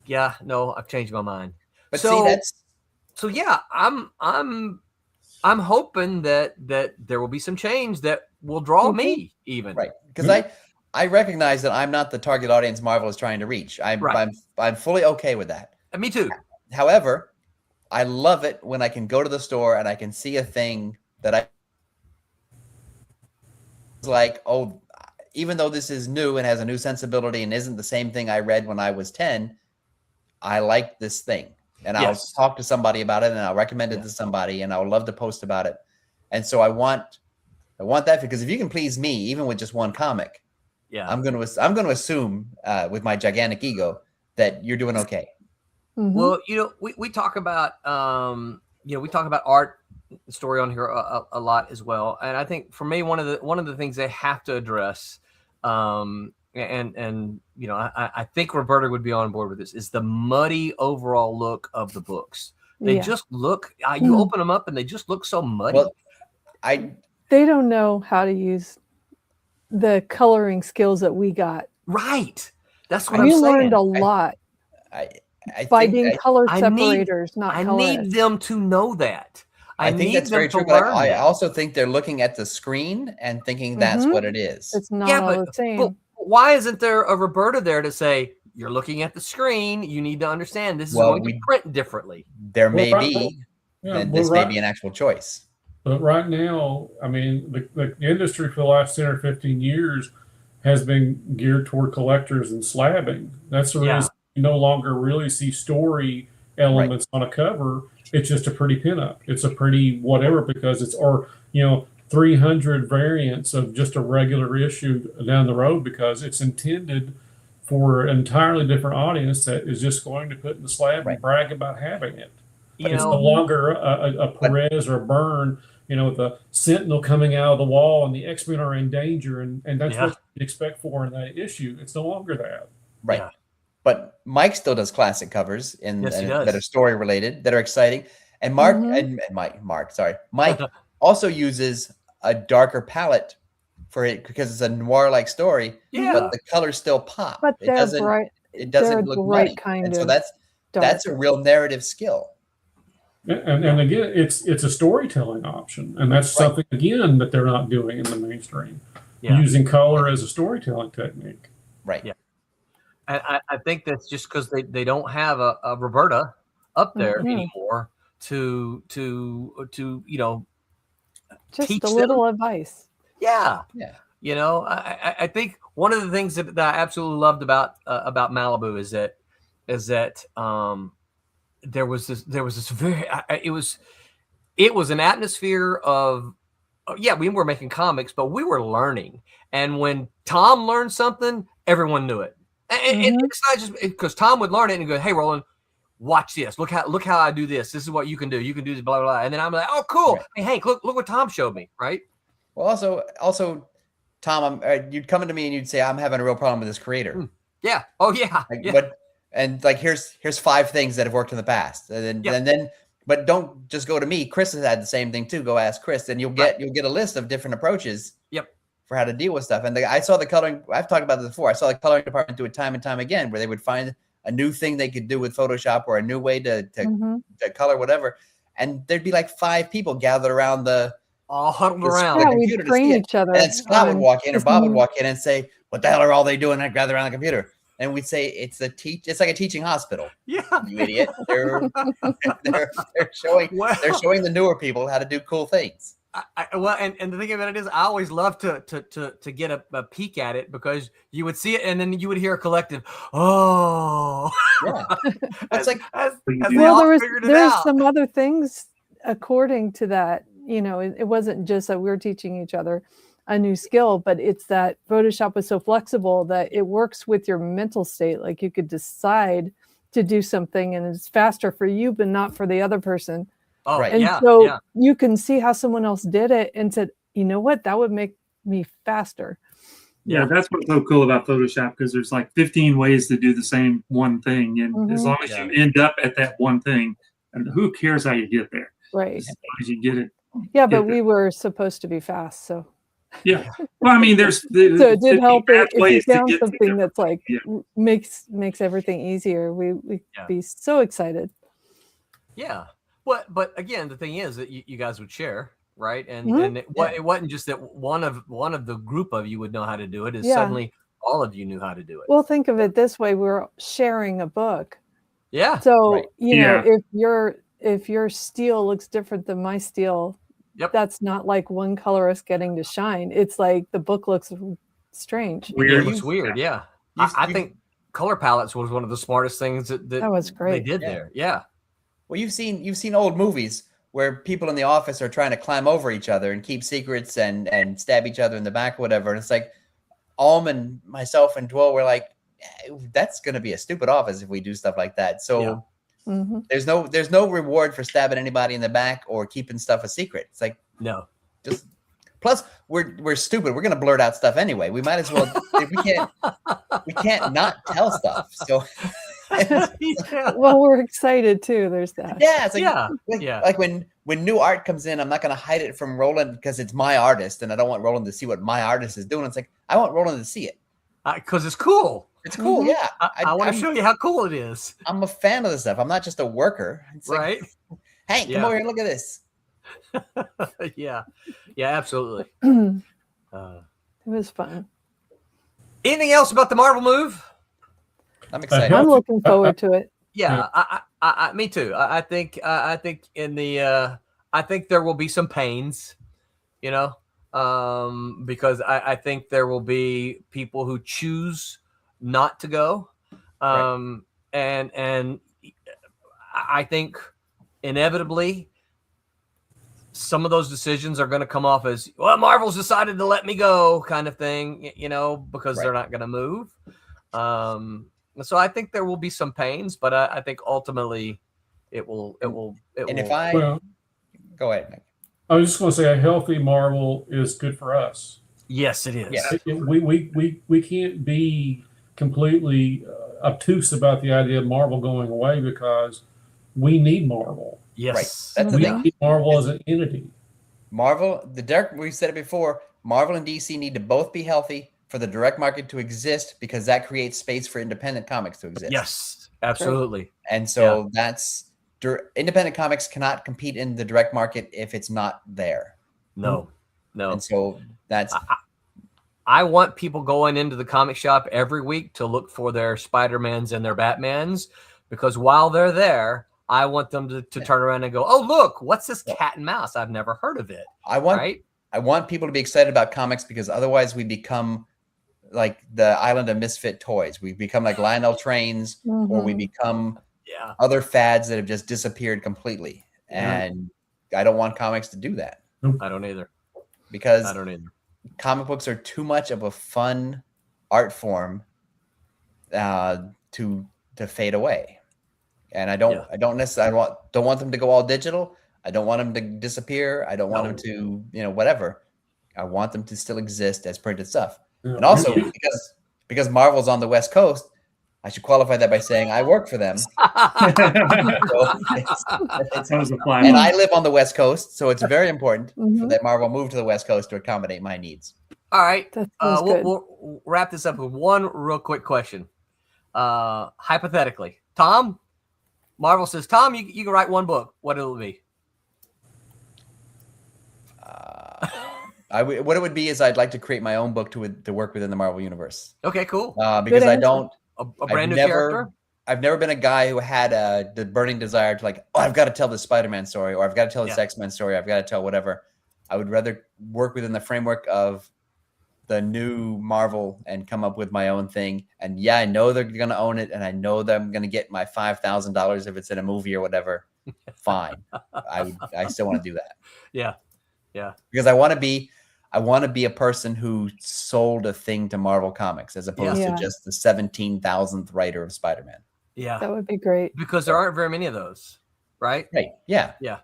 yeah, no, I've changed my mind. But so yeah, I'm hoping that there will be some change that will draw me even. Right. Because I recognize that I'm not the target audience Marvel is trying to reach. I'm fully okay with that. Me too. However, I love it when I can go to the store and I can see a thing that I like, oh, even though this is new and has a new sensibility and isn't the same thing I read when I was 10, I like this thing. And I'll talk to somebody about it and I'll recommend it to somebody and I would love to post about it. And so I want I want that because if you can please me, even with just one comic, Yeah. I'm going to assume with my gigantic ego that you're doing okay. Well, we talk about we talk about art story on here a lot as well, and I think for me one of the things they have to address, and I think Roberta would be on board with this, is the muddy overall look of the books. They just look. You open them up and they just look so muddy. Well, they don't know how to use the coloring skills that we got. Right. That's what I'm saying. We learned a lot. By being color separators, not colorists. I need them to know that. I think that's very true. But I also think they're looking at the screen and thinking that's what it is. It's not all the same. But why isn't there a Roberta there to say, you're looking at the screen, you need to understand this is going to print differently? There may be. This may be an actual choice. But right now, I mean, the industry for the last 10 or 15 years has been geared toward collectors and slabbing. That's the reason you no longer really see story elements on a cover. It's just a pretty pinup. It's a pretty whatever because it's 300 variants of just a regular issue down the road because it's intended for an entirely different audience that is just going to put in the slab and brag about having it. It's no longer a Perez or a Byrne, the Sentinel coming out of the wall and the X-Men are in danger, and that's what you expect for in that issue. It's no longer that. Right. Yeah. But Mike still does classic covers that are story related, that are exciting. And Mike also uses a darker palette for it because it's a noir-like story. Yeah. But the colors still pop. But it doesn't look muddy. And so that's a real narrative skill. And again, it's a storytelling option, and that's something again that they're not doing in the mainstream, using color as a storytelling technique. Right. Yeah. I think that's just because they don't have a Roberta up there anymore to just teach a little them. Advice. Yeah. I think one of the things that I absolutely loved about Malibu is that there was this very it was an atmosphere of we were making comics, but we were learning, and when Tom learned something, everyone knew it. And it's not just because Tom would learn it and go, "Hey, Roland, watch this. Look how I do this. This is what you can do. You can do this, blah, blah, blah." And then I'm like, "Oh, cool. Right. Hey, Hank, look what Tom showed me." Right. Well, also, Tom, you'd come to me and you'd say, "I'm having a real problem with this creator." Yeah. Oh, yeah. But here's 5 things that have worked in the past, and then but don't just go to me. Chris has had the same thing too. Go ask Chris, and you'll get a list of different approaches. Yep. For how to deal with stuff. And I saw the coloring. I've talked about this before. I saw the coloring department do it time and time again, where they would find a new thing they could do with Photoshop or a new way to color whatever, and there'd be like 5 people gathered around all huddled around. Yeah, we'd train each other. And Scott would walk in or Bob would walk in and say, "What the hell are all they doing?" And gather around the computer. And we'd say it's like a teaching hospital. Yeah, you idiot. They're showing the newer people how to do cool things. And the thing about it is, I always love to get a peek at it because you would see it and then you would hear a collective, "Oh, yeah." It's like there's some other things according to that. It wasn't just that we were teaching each other a new skill, but it's that Photoshop was so flexible that it works with your mental state. Like you could decide to do something and it's faster for you, but not for the other person. Oh, right. And so you can see how someone else did it and said, "You know what? That would make me faster." Yeah, that's what's so cool about Photoshop, because there's like 15 ways to do the same one thing. And as long as you end up at that one thing, and who cares how you get there? Right. As long as you get it. Yeah, but we were supposed to be fast, so. Yeah. Well, I mean, so it did help if you found something that's like makes everything easier. We'd be so excited. Yeah. But again, the thing is that you guys would share, right? And it wasn't just that one of the group of you would know how to do it. Is suddenly all of you knew how to do it. Well, think of it this way: we're sharing a book. Yeah. So you know, if your steel looks different than my steel. Yep. That's not like one colorist getting to shine. It's like the book looks strange. Weird. It looks weird. Yeah. I think color palettes was one of the smartest things that was great. They did there. Yeah. Well, you've seen old movies where people in the office are trying to climb over each other and keep secrets and stab each other in the back or whatever. And it's like and myself and Dwell were like, that's going to be a stupid office if we do stuff like that. So there's no reward for stabbing anybody in the back or keeping stuff a secret. It's like, no, just plus we're stupid. We're going to blurt out stuff anyway. We might as well, we can't not tell stuff. So well, we're excited too. There's that. Yeah. It's like, like when new art comes in, I'm not going to hide it from Roland because it's my artist and I don't want Roland to see what my artist is doing. It's like, I want Roland to see it. Because it's cool. It's cool. Yeah. I want to show you how cool it is. I'm a fan of this stuff. I'm not just a worker. It's right. Like, hey, come over here and look at this. Yeah, absolutely. It was fun. Anything else about the Marvel move? I'm excited. I'm looking forward to it. Yeah, I me too. I think in the I think there will be some pains, you know, because I think there will be people who choose not to go, and I think inevitably some of those decisions are going to come off as, well, Marvel's decided to let me go kind of thing, you know, because they're not going to move. So I think there will be some pains, but I think ultimately it will. And if go ahead, Nick. I was just going to say a healthy Marvel is good for us. Yes, it is. Yeah. We can't be completely obtuse about the idea of Marvel going away because we need Marvel. Yes. Right. That's the thing. Need Marvel as an entity. Marvel, we said it before, Marvel and DC need to both be healthy for the direct market to exist because that creates space for independent comics to exist. Yes, absolutely. And so that's independent comics cannot compete in the direct market if it's not there. No. And so that's I want people going into the comic shop every week to look for their Spider-Mans and their Batmans, because while they're there, I want them to turn around and go, oh, look, what's this cat and mouse? I've never heard of it. I want people to be excited about comics because otherwise we become like the island of misfit toys. We become like Lionel trains, or we become other fads that have just disappeared completely. And I don't want comics to do that. I don't either. Because I don't either. Comic books are too much of a fun art form to fade away. And I don't necessarily don't want them to go all digital. I don't want them to disappear. I don't want them to, whatever. I want them to still exist as printed stuff. Yeah. And also because Marvel's on the West Coast, I should qualify that by saying I work for them. And I live on the West Coast, so it's very important that Marvel move to the West Coast to accommodate my needs. All right. We'll wrap this up with one real quick question. Hypothetically, Tom, Marvel says, Tom, you can write one book. What will it be? What it would be is I'd like to create my own book to work within the Marvel universe. Okay, cool. Because I don't a brand new character. I've never been a guy who had the burning desire to like, oh, I've got to tell this Spider-Man story, or I've got to tell this X-Men story, I've got to tell whatever. I would rather work within the framework of the new Marvel and come up with my own thing. And I know they're going to own it, and I know that I'm going to get my $5,000 if it's in a movie or whatever. Fine. I still want to do that. Yeah. Because I want to be a person who sold a thing to Marvel Comics as opposed to just the 17,000th writer of Spider-Man. Yeah. That would be great. Because there aren't very many of those, right? Right. Yeah. Yeah.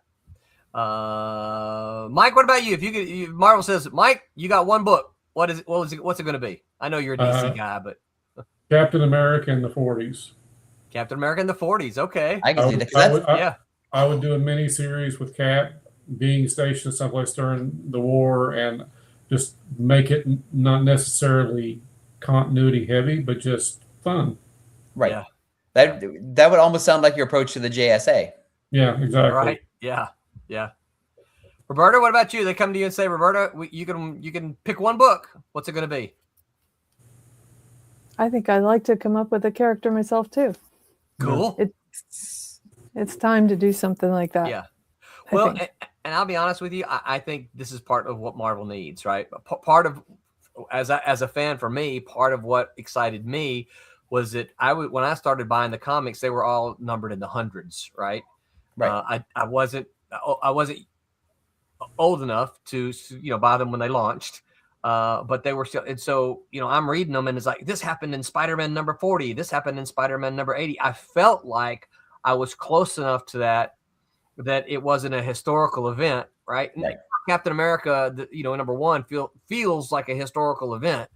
Mike, what about you? If Marvel says, Mike, you got one book. What's it going to be? I know you're a DC guy, but Captain America in the 40s. Captain America in the 40s. Okay. I can see that. I would do a mini series with Cap being stationed someplace during the war and just make it not necessarily continuity heavy, but just fun. Right. Yeah. That would almost sound like your approach to the JSA. Yeah, exactly. Right. Yeah. Roberta, what about you? They come to you and say, Roberta, you can pick one book. What's it going to be? I think I'd like to come up with a character myself too. Cool. It's time to do something like that. Yeah. Well, and I'll be honest with you, I think this is part of what Marvel needs, right? Part of, as a fan for me, part of what excited me was that when I started buying the comics, they were all numbered in the hundreds, right? Right. I I wasn't old enough to buy them when they launched. But they were still, and so, I'm reading them and it's like, this happened in Spider-Man number 40. This happened in Spider-Man number 80. I felt like I was close enough to that it wasn't a historical event, right? Right. Captain America, number 1 feels like a historical event.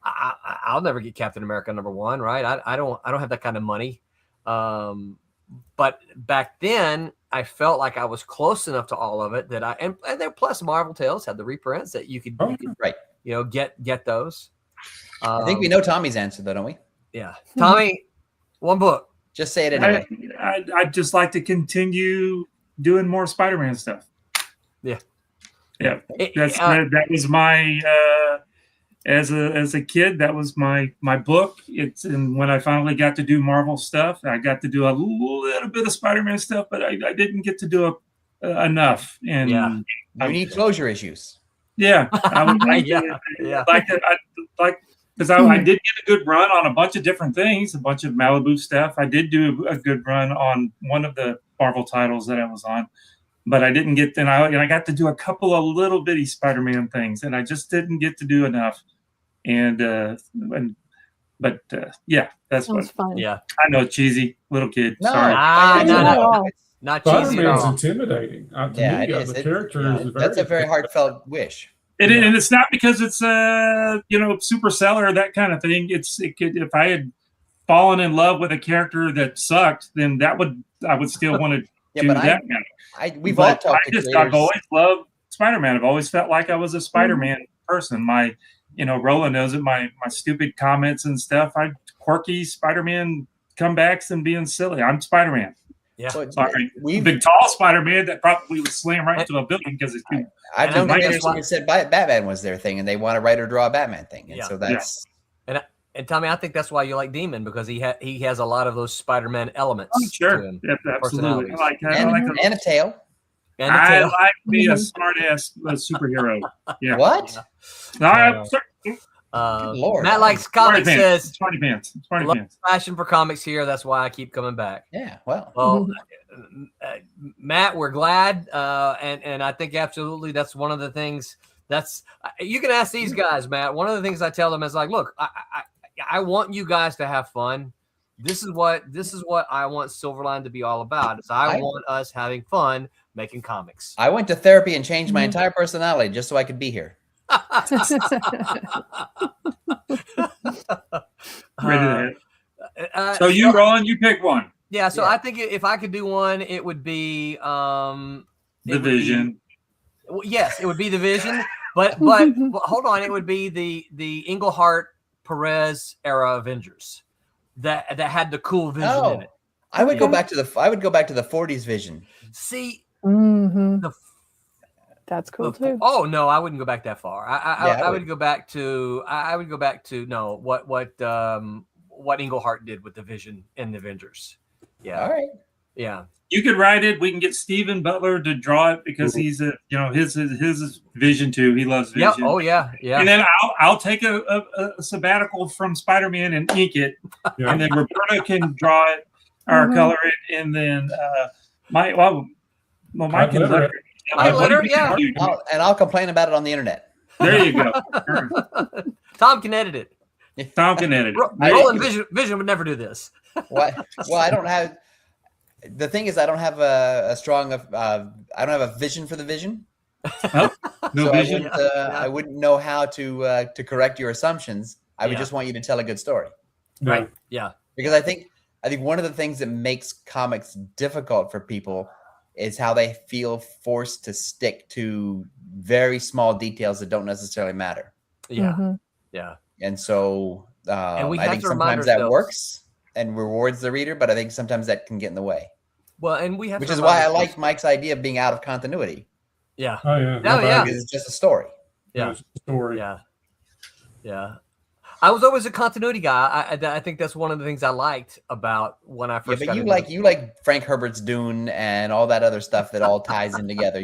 I'll never get Captain America number 1, right? I don't have that kind of money. But back then I felt like I was close enough to all of it that and there, plus Marvel Tales had the reprints that you could right. Get those. I think we know Tommy's answer though, don't we? Yeah. Tommy, one book. Just say it anyway. I'd just like to continue doing more Spider-Man stuff. Yeah. Yeah. That was my as a kid, that was my book. And when I finally got to do Marvel stuff, I got to do a little bit of Spider-Man stuff, but I didn't get to do enough. And you need closure issues. Yeah, I would like because I did get a good run on a bunch of different things, a bunch of Malibu stuff. I did do a good run on one of the Marvel titles that I was on, but I didn't get. And I got to do a couple of little bitty Spider-Man things, and I just didn't get to do enough. But yeah, that's what. Fun. Yeah, I know, cheesy little kid. No, sorry. No. Not cheesy at all. Spider-Man's intimidating. The character is that's a very heartfelt wish. And it's not because it's super seller or that kind of thing. If I had fallen in love with a character that sucked, then I would still want to do that. I've always loved Spider-Man. I've always felt like I was a Spider-Man person. Roland knows it. My stupid comments and stuff. Quirky Spider-Man comebacks and being silly. I'm Spider-Man. Yeah, sorry. Big tall Spider-Man that probably would slam right into a building because it's. I've known creators who said Batman was their thing, and they want to write or draw a Batman thing, and so that's. And Tommy, I think that's why you like Demon, because he has a lot of those Spider-Man elements. Oh, sure, to him, absolutely. I like that. And a tail. I like to be a smart-ass superhero. Yeah. What? Lord. Matt likes comics. Says Smarty pants. Passion for comics here. That's why I keep coming back. Yeah. Well. Matt, we're glad, and I think absolutely that's one of the things. You can ask these guys, Matt. One of the things I tell them is like, look, I want you guys to have fun. This is what I want Silverline to be all about. Is I want us having fun making comics. I went to therapy and changed my entire personality just so I could be here. So you, Roland, you pick one. Yeah, so I think if I could do one, it would be the Vision. Yes, it would be the Vision, but hold on, it would be the Englehart Perez era Avengers that had the cool Vision in it. I would go back to the 40s Vision. See, that's cool too. Oh no, I wouldn't go back that far. I would go back to what Englehart did with the Vision in the Avengers. Yeah. All right. Yeah. You could write it. We can get Stephen Butler to draw it because he's his Vision too. He loves Vision. Yeah. Oh yeah. Yeah. And then I'll take a sabbatical from Spider-Man and ink it, and then Roberta can draw it or color it, and then Mike can letter it. I'll complain about it on the internet. There you go. Tom can edit it. Tom can edit it. Roland Vision would never do this. What? Well, I don't have. The thing is, I don't have a strong. I don't have a vision for the Vision. No vision. I wouldn't know how to correct your assumptions. I would just want you to tell a good story. Right. Yeah. Because I think one of the things that makes comics difficult for people is how they feel forced to stick to very small details that don't necessarily matter. Yeah. Yeah. And so and we I think sometimes that works and rewards the reader, but I think sometimes that can get in the way. Well, and we have which is why I like Mike's idea of being out of continuity. Yeah. Oh yeah. Because it's just a story. Yeah. It's a story. Yeah. Yeah. I was always a continuity guy. I think that's one of the things I liked about when I first. Yeah, but you like Frank Herbert's Dune and all that other stuff that all ties in together.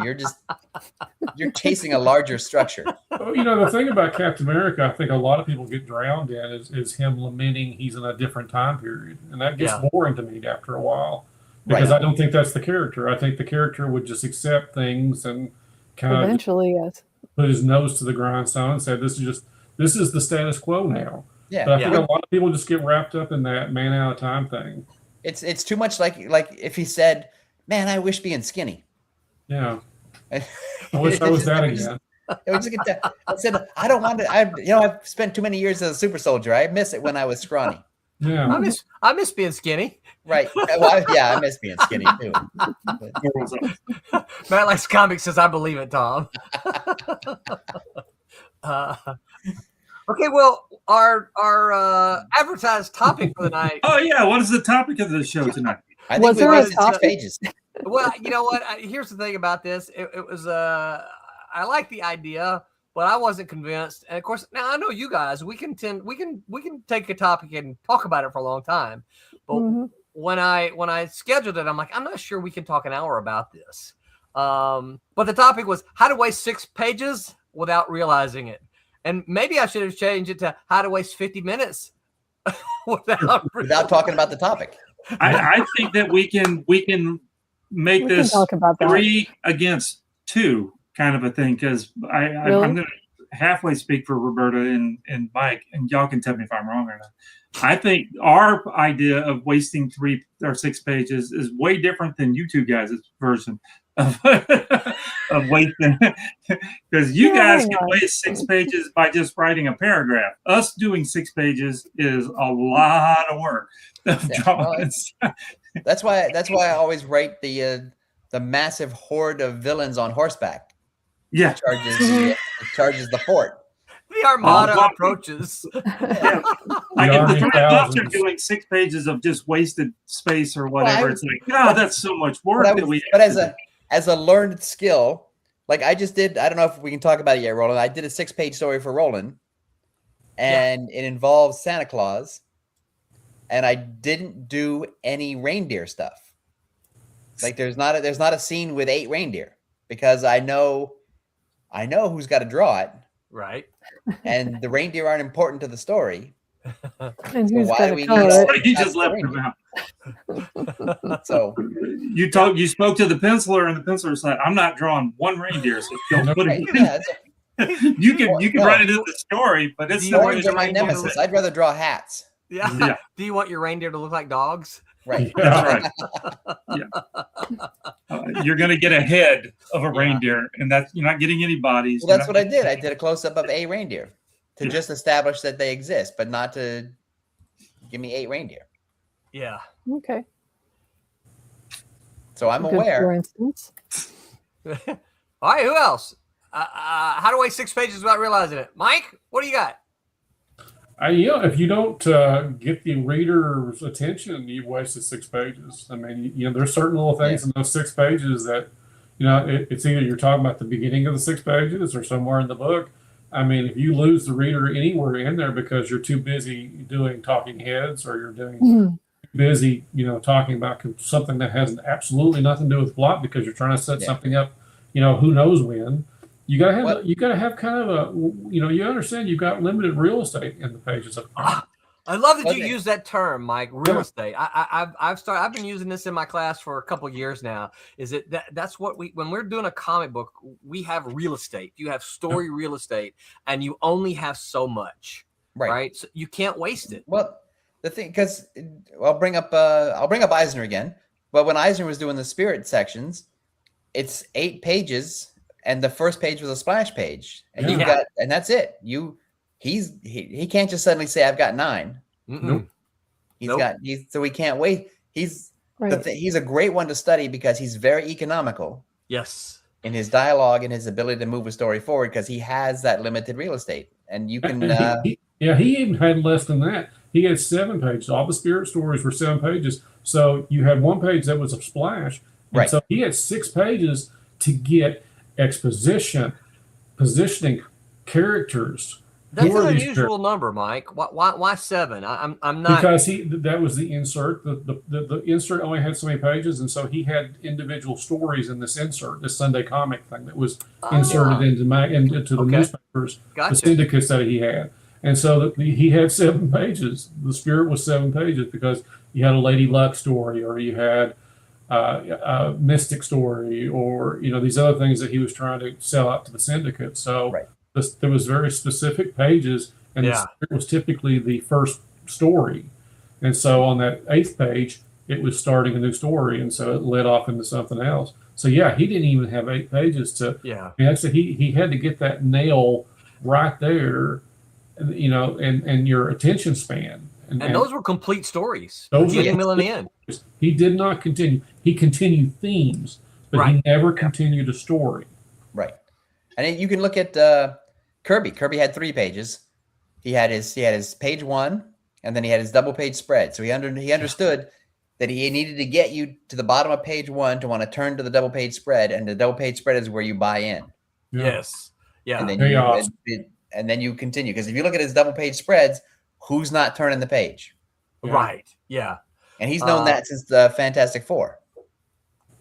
You're chasing a larger structure. Well, the thing about Captain America, I think a lot of people get drowned in is him lamenting he's in a different time period, and that gets boring to me after a while. because I don't think that's the character. I think the character would just accept things and kind of eventually, yes, put his nose to the grindstone and said, "This is the status quo now." Yeah. But I think a lot of people just get wrapped up in that man out of time thing. It's too much like if he said, "Man, I wish being skinny." Yeah. I wish I was that again. I said, I don't want to. I've spent too many years as a super soldier. I miss it when I was scrawny. Yeah. I miss being skinny. Right. Well, I miss being skinny too. Matt likes comics, says I believe it, Tom. Okay, well, our advertised topic for the night. Oh yeah, what is the topic of the show tonight? I think we wasted 6 pages. Well, you know what? Here's the thing about this. It was I like the idea, but I wasn't convinced. And of course, now I know you guys. We can take a topic and talk about it for a long time. But when I scheduled it, I'm like, I'm not sure we can talk an hour about this. But the topic was how to waste 6 pages without realizing it. And maybe I should have changed it to how to waste 50 minutes without talking about the topip. I think that we can make this 3 against 2 kind of a thing, because I'm going to halfway speak for Roberta and Mike, and y'all can tell me if I'm wrong or not. I think our idea of wasting 3 or 6 pages is way different than you two guys' version of wasting, because you guys can waste 6 pages by just writing a paragraph. Us doing 6 pages is a lot of work. That's why I always write the massive horde of villains on horseback. Yeah, charges the fort. The Armada approaches. Yeah. Like if the thoughts are doing 6 pages of just wasted space or whatever, it's like, no, that's so much work. But as a learned skill, like I just did, I don't know if we can talk about it yet, Roland. I did a 6-page story for Roland, and it involves Santa Claus, and I didn't do any reindeer stuff. Like there's not a scene with 8 reindeer, because I know who's got to draw it. Right. And the reindeer aren't important to the story. And who's got to color it? He just left them out. So you spoke to the penciler, and the penciler said, "I'm not drawing one reindeer, so don't put it in." You can write it in the story, but it's stories are my nemesis. I'd rather draw hats. Yeah. Do you want your reindeer to look like dogs? Right. That's right. You're going to get a head of a reindeer, and you're not getting any bodies. Well, that's what I did. I did a close-up of a reindeer to just establish that they exist, but not to give me 8 reindeer. Yeah. Okay. So I'm aware. For instance. All right. Who else? How to waste 6 pages without realizing it? Mike, what do you got? If you don't get the reader's attention, you've wasted 6 pages. I mean, there's certain little things in those 6 pages that, it's either you're talking about the beginning of the 6 pages or somewhere in the book. I mean, if you lose the reader anywhere in there because you're too busy doing talking heads, or you're doing busy, talking about something that has absolutely nothing to do with plot because you're trying to set something up, who knows when. You gotta have kind of a, you understand you've got limited real estate in the pages of. I love that you use that term, Mike. Real estate. I've been using this in my class for a couple of years now. That's what when we're doing a comic book, we have real estate. You have story real estate, and you only have so much, right? So you can't waste it. Well, the thing, because I'll bring up Eisner again. But when Eisner was doing the spirit sections, it's 8 pages. And the first page was a splash page, and and that's it. He can't just suddenly say I've got 9. Nope. So he can't wait. He's a great one to study because he's very economical. Yes. In his dialogue and his ability to move a story forward, because he has that limited real estate, and you can. He even had less than that. He had 7 pages. All the spirit stories were 7 pages. So you had 1 page that was a splash, and so he had 6 pages to get exposition, positioning, characters. That's an unusual number, Mike. Why 7? I'm not, because that was the insert. The insert only had so many pages, and so he had individual stories in this insert, this Sunday comic thing that was inserted into the newspapers, the syndicates that he had, and so he had 7 pages. The spirit was 7 pages because you had a Lady Luck story, or you had Mystic Story, or these other things that he was trying to sell out to the syndicate. So there was very specific pages, and it was typically the first story. And so on that 8th page, it was starting a new story, and so it led off into something else. So yeah, he didn't even have 8 pages to. Yeah. Actually, he had to get that nail right there, and your attention span. And those were complete stories. Those beginning, middle, and end. He did not continue. He continued themes, but he never continued a story. Right. And you can look at Kirby. Kirby had 3 pages. He had his page 1, and then he had his double page spread. So he understood that he needed to get you to the bottom of page 1 to want to turn to the double page spread, and the double page spread is where you buy in. Yeah. Yes. Yeah. And then you continue, because if you look at his double page spreads, who's not turning the page? Yeah. Right. Yeah. And he's known that since the Fantastic Four.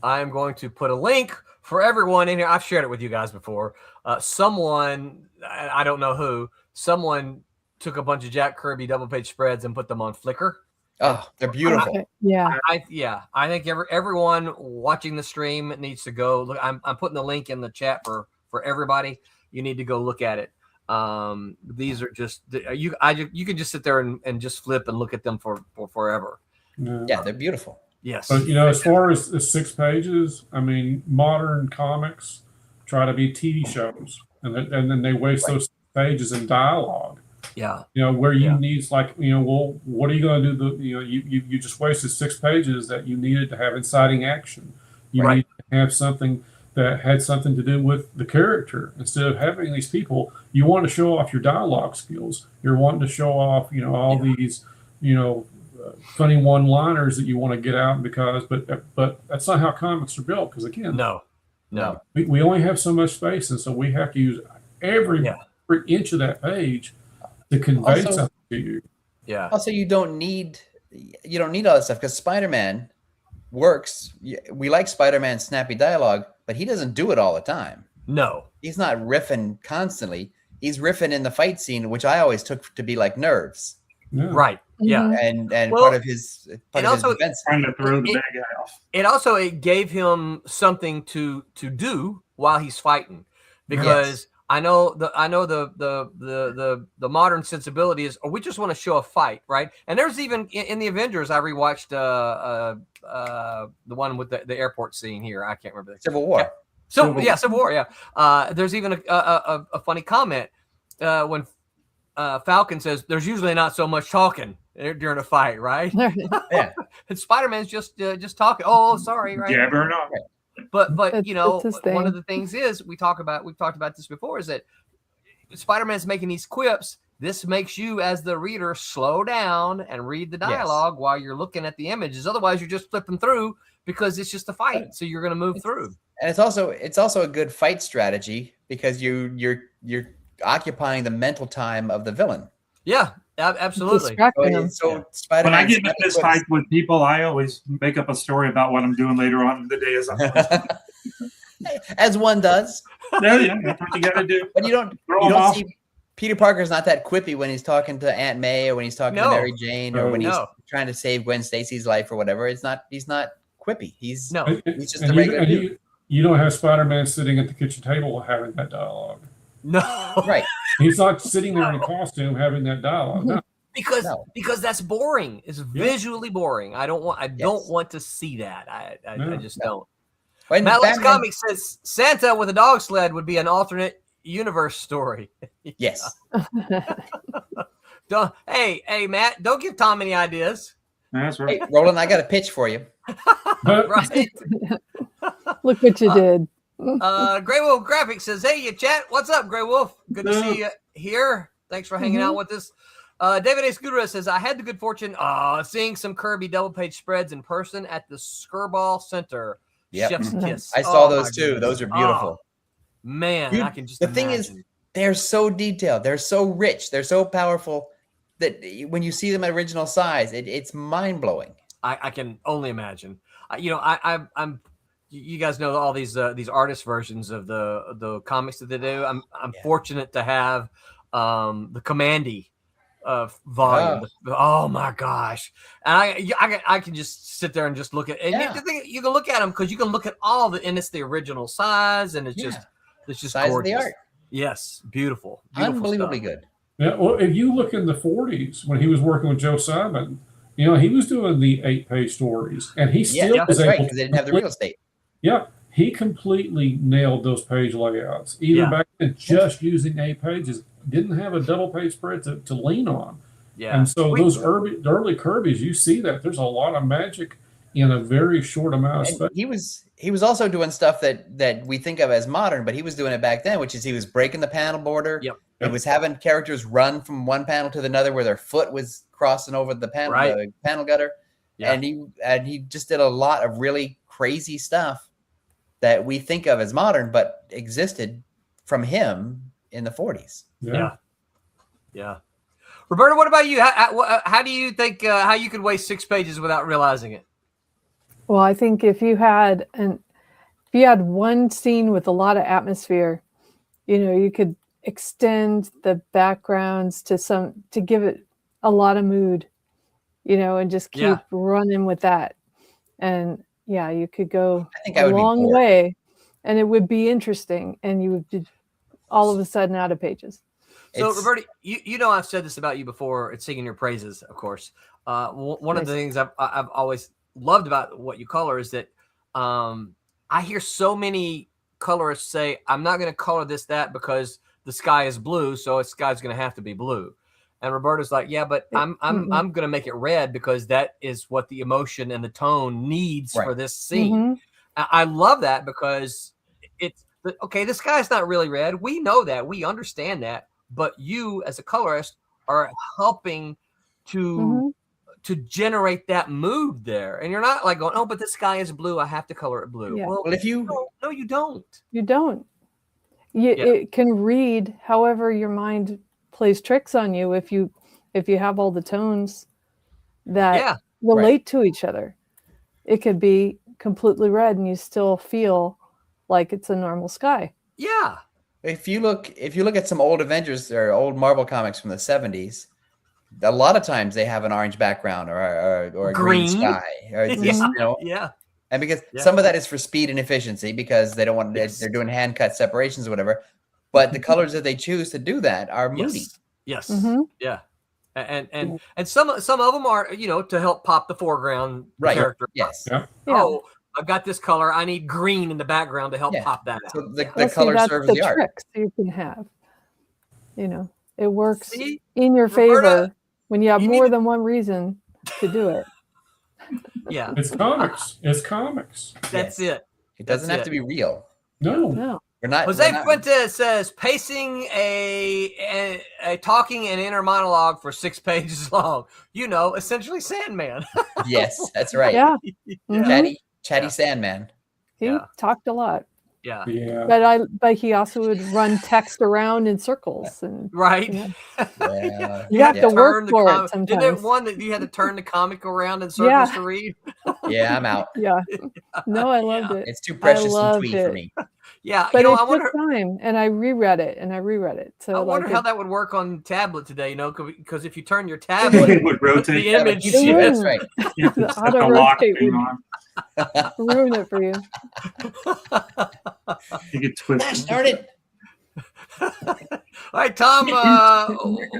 I'm going to put a link for everyone in here. I've shared it with you guys before. Someone, I don't know who, someone took a bunch of Jack Kirby double page spreads and put them on Flickr. Oh, they're beautiful. I think everyone watching the stream needs to go look. I'm putting the link in the chat for everybody. You need to go look at it. These are just you can just sit there and just flip and look at them for forever. Yeah, they're beautiful. Yes. But as far as the 6 pages, I mean, modern comics try to be TV shows, and then they waste those pages in dialogue. Yeah. Where you need, like, well, what are you going to do? You just wasted 6 pages that you needed to have inciting action. You need to have something that had something to do with the character. Instead of having these people, you want to show off your dialogue skills. You're wanting to show off, all these, funny one-liners that you want to get out, but that's not how comics are built. Because again, no, we only have so much space, and so we have to use every inch of that page to convey something to you. Yeah. Also, you don't need all that stuff, because Spider-Man works. We like Spider-Man's snappy dialogue, but he doesn't do it all the time. No, he's not riffing constantly. He's riffing in the fight scene, which I always took to be like nerves. Yeah. Right. Yeah. And part of his defense, trying to throw the bad guy off. It gave him something to do while he's fighting, because I know the modern sensibility is, we just want to show a fight, right? And there's even in the Avengers, I rewatched the one with the airport scene here. I can't remember. Civil War. Civil War. Yeah. There's even a funny comment when Falcon says, "There's usually not so much talking during a fight, right?" Yeah. And Spider-Man's just talking. Oh, sorry, right? Yeah, burn off. But one of the things is we've talked about this before, is that Spider-Man's making these quips. This makes you, as the reader, slow down and read the dialogue while you're looking at the images. Otherwise, you're just flipping through because it's just a fight. So you're going to move through. And it's also a good fight strategy, because you're occupying the mental time of the villain. Yeah, absolutely. So Spider-Man, when I get into this fight with people, I always make up a story about what I'm doing later on in the day as one does. Yeah, that's what you got to do. But you don't see Peter Parker's not that quippy when he's talking to Aunt May, or when he's talking to Mary Jane, or when he's trying to save Gwen Stacy's life or whatever. He's not quippy. He's just a regular dude. You don't have Spider-Man sitting at the kitchen table having that dialogue. No. Right. He's not sitting there in a costume having that dialogue. No. Because that's boring. It's visually boring. I don't want to see that. I just don't. Matt Lex Comics says Santa with a dog sled would be an alternate universe story. Yes. Hey, Matt, don't give Tom any ideas. That's right. Hey, Roland, I got a pitch for you. Right. Look what you did. Grey Wolf Graphics says, "Hey, you chat. What's up, Grey Wolf? Good to see you here. Thanks for hanging out with us." David A. Scudera says, "I had the good fortune seeing some Kirby double page spreads in person at the Skirball Center. Yep. Chef's kiss. I saw those too. Goodness. Those are beautiful. Man, Dude, I can just. The thing is, they're so detailed. They're so rich. They're so powerful that when you see them at original size, it's mind blowing. I can only imagine. I'm. You guys know all these artist versions of the comics that they do. I'm fortunate to have the Commandy volume. Oh my gosh! And I can just sit there and just look at. And you can look at them because you can look at and it's the original size, and it's just size gorgeous. of the art. Yes, beautiful Unbelievably stuff. good. Yeah, well, if you look in the 40s when he was working with Joe Simon, he was doing the 8-page stories, and he still was able because they didn't have the real estate. Yeah, he completely nailed those page layouts. Even back then, just using 8 pages, didn't have a double page spread to lean on. Yeah, and so those early Kirby's, you see that there's a lot of magic in a very short amount of space. He was also doing stuff that we think of as modern, but he was doing it back then, which is he was breaking the panel border. He was having characters run from one panel to another where their foot was crossing over the panel, the panel gutter. Yeah. And he just did a lot of really crazy stuff that we think of as modern, but existed from him in the 40s. Yeah. Roberta, what about you? How do you think how you could waste 6 pages without realizing it? Well, I think if you had one scene with a lot of atmosphere, you could extend the backgrounds to give it a lot of mood, and just keep running with that. And you could go a long way, and it would be interesting, and you would be all of a sudden out of pages. So, Roberta, I've said this about you before. It's singing your praises, of course. One of the things I've always loved about what you color is that I hear so many colorists say, I'm not going to color that because the sky is blue, so the sky's going to have to be blue. And Roberta's like, yeah, but I'm going to make it red because that is what the emotion and the tone needs for this scene. Mm-hmm. I love that because it's okay. The sky's not really red. We know that. We understand that. But you, as a colorist, are helping to generate that mood there, and you're not like going, "Oh, but the sky is blue. I have to color it blue." Yeah. Well, if you no, you don't. You don't. It can read however your mind plays tricks on you. If you have all the tones that relate to each other, it could be completely red, and you still feel like it's a normal sky. Yeah. If you look at some old Avengers or old Marvel comics from the 70s, a lot of times they have an orange background or a green sky, or and because some of that is for speed and efficiency because they don't want they're doing hand cut separations or whatever, but the colors that they choose to do that are moody. Yes. Mm-hmm. Yeah. And some of them are to help pop the foreground character. Yes. Yeah. Oh, I've got this color. I need green in the background to help pop that out. So the color serves the art. Tricks you can have. It works in your favor when you have more than one reason to do it. Yeah. It's comics. That's it. It doesn't have to be real. No. We're not. Jose Fuentes says pacing a talking and inner monologue for 6 pages long. Essentially Sandman. Yes, that's right. Yeah. Chatty Sandman. He talked a lot. Yeah. But he also would run text around in circles and you have to work for it sometimes. Isn't there one that you had to turn the comic around in circles to read? Yeah, I'm out. Yeah. No, I loved it. It's too precious and sweet for me. Yeah, but it took time, and I reread it. So I wonder how that would work on tablet today. Because if you turn your tablet, it would rotate the image. That's right. The auto rotate would ruin it for you. You get twisted. Darn it! All right, Tom.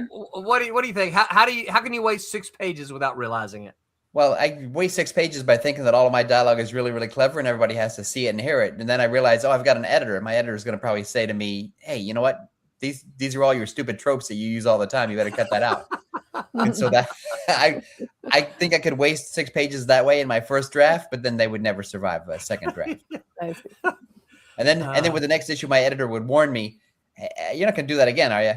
What do you think? How can you waste 6 pages without realizing it? Well, I waste 6 pages by thinking that all of my dialogue is really, really clever and everybody has to see it and hear it. And then I realize, I've got an editor. My editor is going to probably say to me, hey, you know what? These are all your stupid tropes that you use all the time. You better cut that out. And so that I think I could waste 6 pages that way in my first draft, but then they would never survive a second draft. And then with the next issue, my editor would warn me, hey, you're not going to do that again, are you?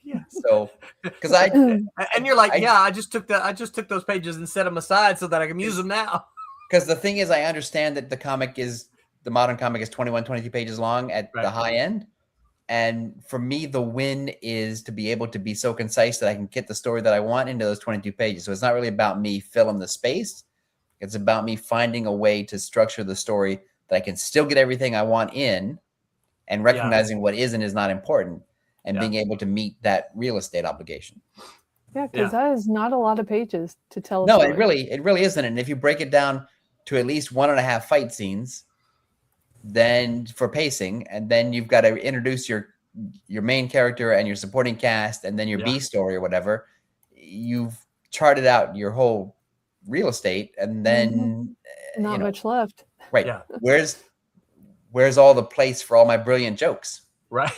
Yeah. So, because and you're like, I just took those pages and set them aside so that I can use them now. Because the thing is, I understand that the modern comic is 21, 22 pages long at the high end. And for me, the win is to be able to be so concise that I can get the story that I want into those 22 pages. So it's not really about me filling the space. It's about me finding a way to structure the story that I can still get everything I want in and recognizing what is and is not important. and being able to meet that real estate obligation. Yeah, because that is not a lot of pages to tell. No, it really isn't. And if you break it down to at least 1.5 fight scenes, then for pacing, and then you've got to introduce your main character and your supporting cast, and then your B story or whatever, you've charted out your whole real estate, and then not much left. Right. Yeah. Where's all the place for all my brilliant jokes? Right.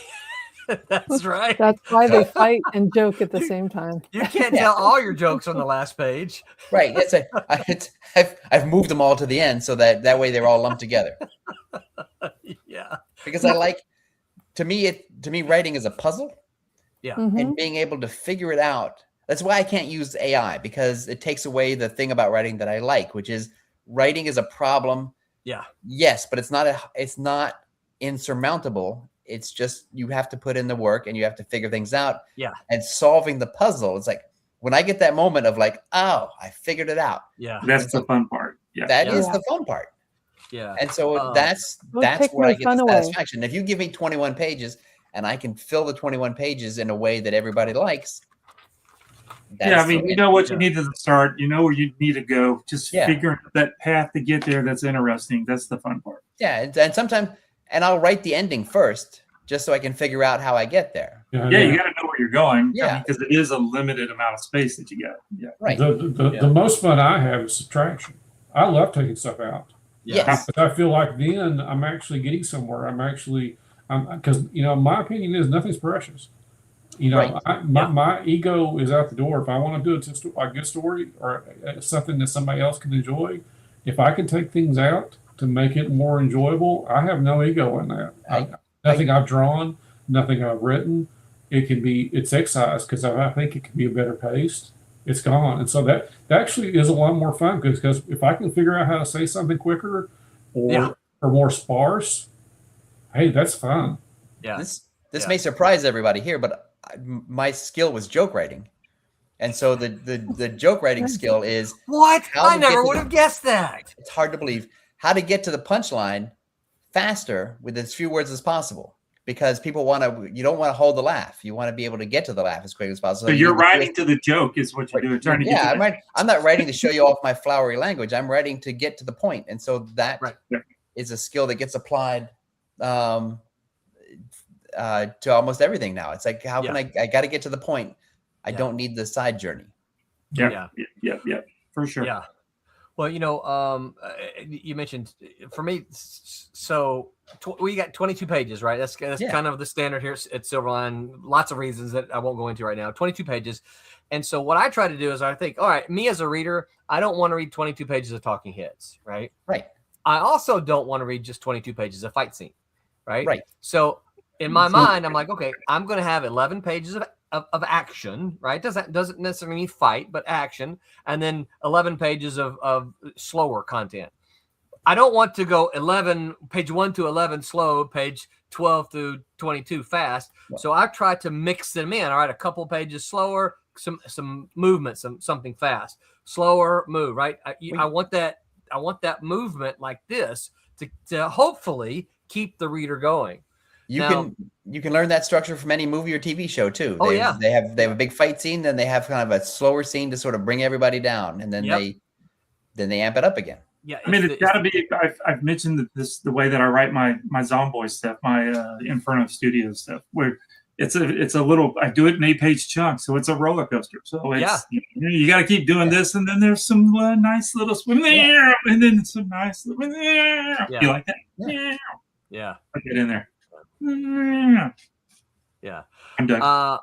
That's right. That's why they fight and joke at the same time. You can't tell all your jokes on the last page. Right. I've moved them all to the end so that way they're all lumped together. Yeah. Because to me, writing is a puzzle. Yeah. And being able to figure it out. That's why I can't use AI, because it takes away the thing about writing that I like, which is writing is a problem. Yeah. Yes, but it's not insurmountable. It's just you have to put in the work and you have to figure things out. Yeah. And solving the puzzle, it's like when I get that moment of like, oh, I figured it out. Yeah. That's the fun part. Yeah. That is the fun part. Yeah. And so that's where I get the satisfaction. If you give me 21 pages and I can fill the 21 pages in a way that everybody likes. I mean, you know what you need to start. You know where you need to go. Just figuring that path to get there. That's interesting. That's the fun part. Yeah, and sometimes, and I'll write the ending first, just so I can figure out how I get there. Yeah, you got to know where you're going. Yeah, because it is a limited amount of space that you got. Yeah, right. The most fun I have is subtraction. I love taking stuff out. Yes, but I feel like then I'm actually getting somewhere. Because my opinion is nothing's precious. My ego is out the door. If I want to do a good story or something that somebody else can enjoy, if I can take things out to make it more enjoyable, I have no ego in that. Nothing I've drawn, nothing I've written, it's excised because I think it can be a better pace. It's gone. And so that actually is a lot more fun because if I can figure out how to say something quicker or more sparse, hey, that's fun. Yeah. This may surprise everybody here, but my skill was joke writing. And so the joke writing skill is what? I never would have guessed that. It's hard to believe how to get to the punchline faster with as few words as possible, because you don't want to hold the laugh. You want to be able to get to the laugh as quick as possible. So you're writing to the joke is what you're doing. Trying to get I'm not writing to show you off my flowery language. I'm writing to get to the point. And so that is a skill that gets applied to almost everything now. It's like, how can I got to get to the point. I don't need the side journey. Yeah, for sure. Yeah. Well, you mentioned for me, so we got 22 pages, right? That's kind of the standard here at Silverline. Lots of reasons that I won't go into right now. 22 pages. And so what I try to do is I think, all right, me as a reader, I don't want to read 22 pages of talking heads, right? Right. I also don't want to read just 22 pages of fight scene, right? Right. So in my mind, I'm like, okay, I'm going to have 11 pages of action, right? Doesn't necessarily mean fight, but action, and then 11 pages of slower content. I don't want to go page 1 to 11 slow, page 12 through 22 fast. So I try to mix them in. All right, a couple pages slower, some movement, something fast, slower move, right? I want that movement like this to hopefully keep the reader going. You can learn that structure from any movie or TV show too. They have a big fight scene, then they have kind of a slower scene to sort of bring everybody down, and then they amp it up again. Yeah, I mean, it's got to be. I've mentioned that the way that I write my Zomboy stuff, my Inferno Studio stuff, where it's a little. I do it in 8-page chunks, so it's a roller coaster. So it's you got to keep doing this, and then there's some nice little swim there, and then some nice little there. You like that? Yeah. I'll get in there. Yeah. I'm done.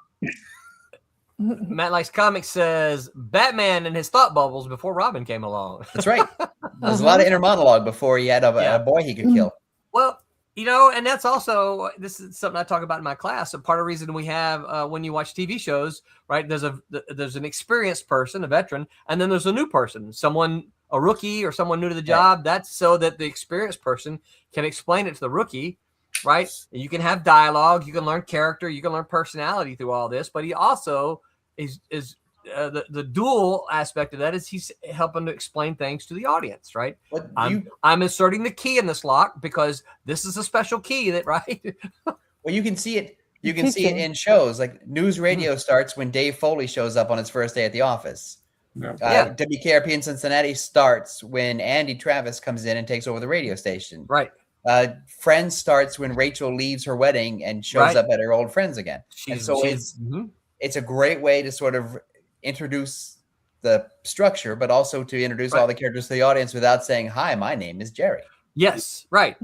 Matt Likes Comics says Batman and his thought bubbles before Robin came along. That's right. There's a lot of inner monologue before he had a boy he could kill. Well, and that's also, this is something I talk about in my class. A part of the reason we have when you watch TV shows, right? There's an experienced person, a veteran, and then there's a new person, a rookie or someone new to the job. That's so that the experienced person can explain it to the rookie. Right. You can have dialogue, you can learn character, you can learn personality through all this, but he also is the dual aspect of that is he's helping to explain things to the audience. Right. I'm inserting the key in this lock because this is a special key that, right. Well, you can see it You can see it in shows like news radio starts when Dave Foley shows up on his first day at the office. WKRP in Cincinnati starts when Andy Travis comes in and takes over the radio station. Right. Friends starts when Rachel leaves her wedding and shows up at her old friends again. It's a great way to sort of introduce the structure, but also to introduce all the characters to the audience without saying, "Hi, my name is Jerry." Yes, right.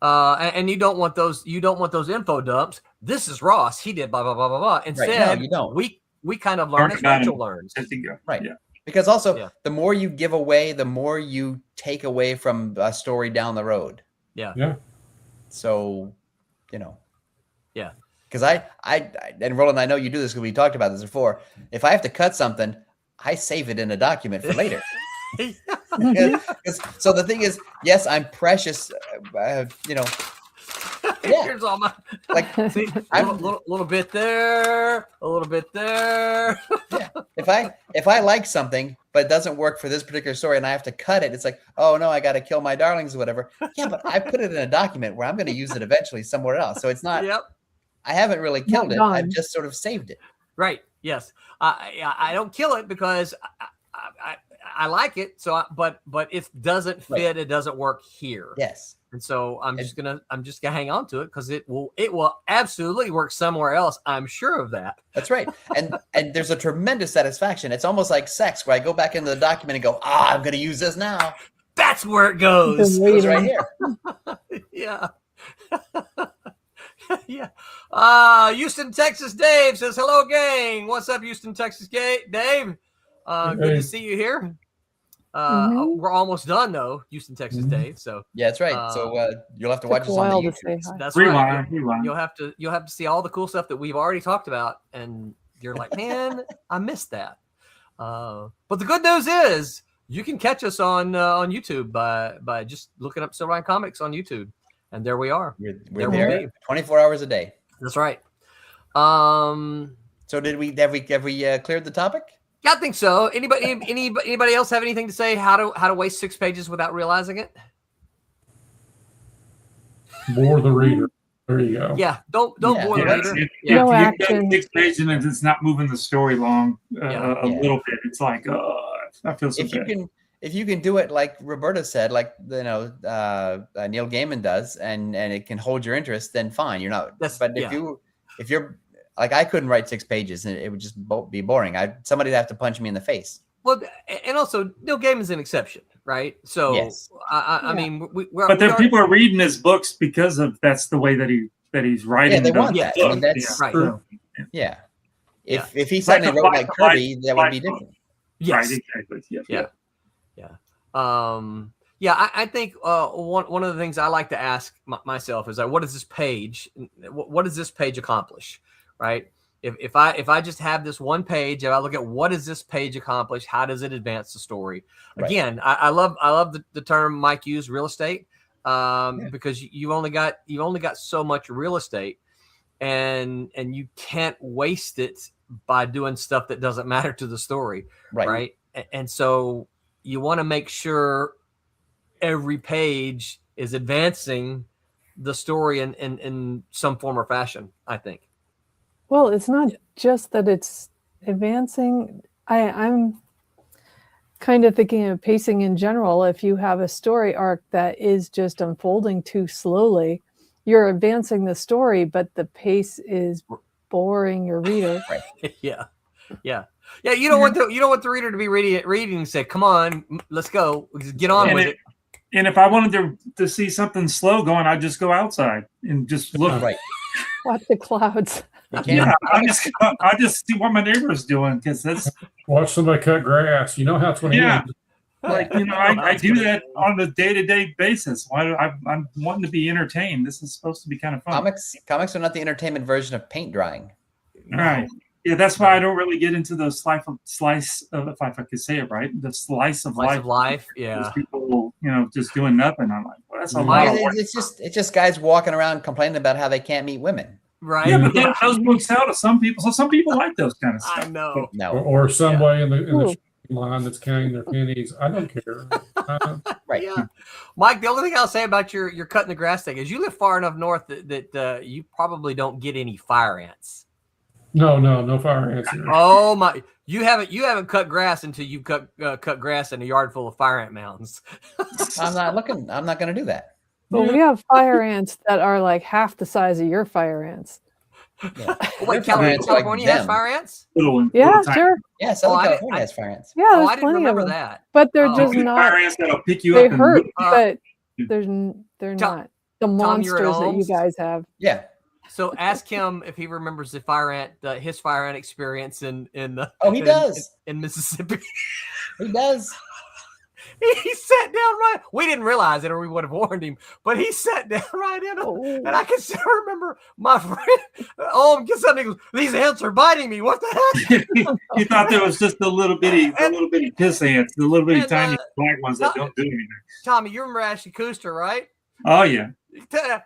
And you don't want those. You don't want those info dumps. This is Ross. He did blah blah blah blah blah. Instead, no, you don't. We kind of learn as Rachel learns. Right. Yeah. Because also, the more you give away, the more you take away from a story down the road. Yeah. Yeah. So, you know. Yeah. Because I and Roland, I know you do this because we talked about this before. If I have to cut something, I save it in a document for later. So the thing is, yes, I'm precious. You know. Yeah. Here's all my see, I'm a little bit there, a little bit there. Yeah. If I like something but it doesn't work for this particular story and I have to cut it, it's like, oh no, I got to kill my darlings or whatever. Yeah, but I put it in a document where I'm going to use it eventually somewhere else. So it's not. Yep. I haven't really killed it. I've just sort of saved it. Right. Yes. I don't kill it because I like it. So, but it doesn't fit. It doesn't work here. Yes. And so I'm just gonna hang on to it because it will absolutely work somewhere else. I'm sure of that. That's right. And there's a tremendous satisfaction. It's almost like sex where I go back into the document and go, I'm going to use this now. That's where it goes. It goes right here. Yeah. Yeah. Houston, Texas. Dave says, hello, gang. What's up, Houston, Texas, Dave? Good to see you here. We're almost done, though, Houston, Texas, Dave. So yeah, that's right. So you'll have to watch us on the YouTube. That's right. You'll have to see all the cool stuff that we've already talked about, and you're like, man, I missed that. But the good news is you can catch us on YouTube by just looking up Silverline Comics on YouTube. And there we are. We're there 24 hours a day. That's right. So have we cleared the topic? Yeah, I think so. Anybody else have anything to say? How to waste 6 pages without realizing it? Bore the reader. There you go. Yeah, don't bore the reader. No if action. you've got 6 pages and it's not moving the story along a little bit, it's like, I feel so bad. If you can do it like Roberta said, like Neil Gaiman does, and it can hold your interest, then fine. You're not. But if you're like, I couldn't write 6 pages, and it would just be boring. Somebody'd have to punch me in the face. Well, and also Neil Gaiman's an exception, right? So yes. I mean, people are reading his books because of that's the way that he's writing. Yeah, they want that. I mean, that's right. True. Yeah. If he suddenly wrote like Kirby, that would be different. Yes. Right. Exactly. Yeah. I think one of the things I like to ask myself is like, what does this page accomplish, right? If I just have this one page, if I look at what does this page accomplish, how does it advance the story? Again, right. I love the term Mike used, real estate, because you've only got so much real estate, and you can't waste it by doing stuff that doesn't matter to the story, right? And so you want to make sure every page is advancing the story in some form or fashion, I think. Well, it's not just that it's advancing. I'm kind of thinking of pacing in general. If you have a story arc that is just unfolding too slowly, you're advancing the story, but the pace is boring your reader. Yeah. You don't want the reader to be reading and say, "Come on, let's go, get on with it." And if I wanted to see something slow going, I'd just go outside and just look. Right. Watch the clouds. Yeah, I just see what my neighbor's doing because that's watch somebody cut grass. You know how it's going to end. Like I do that on a day-to-day basis. I'm wanting to be entertained. This is supposed to be kind of fun. Comics are not the entertainment version of paint drying. Right. Yeah, that's why I don't really get into the slice of if I could say it right, the slice of life. Yeah. Those people, just doing nothing. I'm like, well, that's a lot of work. It's just guys walking around complaining about how they can't meet women. Right. Yeah, but those books out to some people. So some people like those kind of stuff. I know. No. Or somebody in the line that's counting their pennies. I don't care. Right. Yeah. Mike, the only thing I'll say about your cutting the grass thing is you live far enough north that you probably don't get any fire ants. No fire ants here. Oh my! You haven't cut grass until you cut grass in a yard full of fire ant mounds. I'm not going to do that. But we have fire ants that are like half the size of your fire ants. Yeah. Wait, Fire ants are like California has them. fire ants? Yeah, sure. Yeah, Southern I California didn't- has fire ants. Yeah, Oh, there's I didn't plenty remember of them. that. But they're Oh. just Fire not. ants that'll pick you They up. hurt, Uh, but they're Tom- not the Tom, you're at monsters that you Holmes? guys have. Yeah. So ask him if he remembers the fire ant, his fire ant experience in Oh, he does. in Mississippi. He does. He sat down right. We didn't realize it, or we would have warned him. But he sat down right in, and I can still remember my friend. Oh, get something. Goes, these ants are biting me. What the heck? You thought there was just the little bitty piss ants, the little bitty And, tiny black ones that don't do anything. Tommy, you remember Ashley Kuster, right? Oh yeah.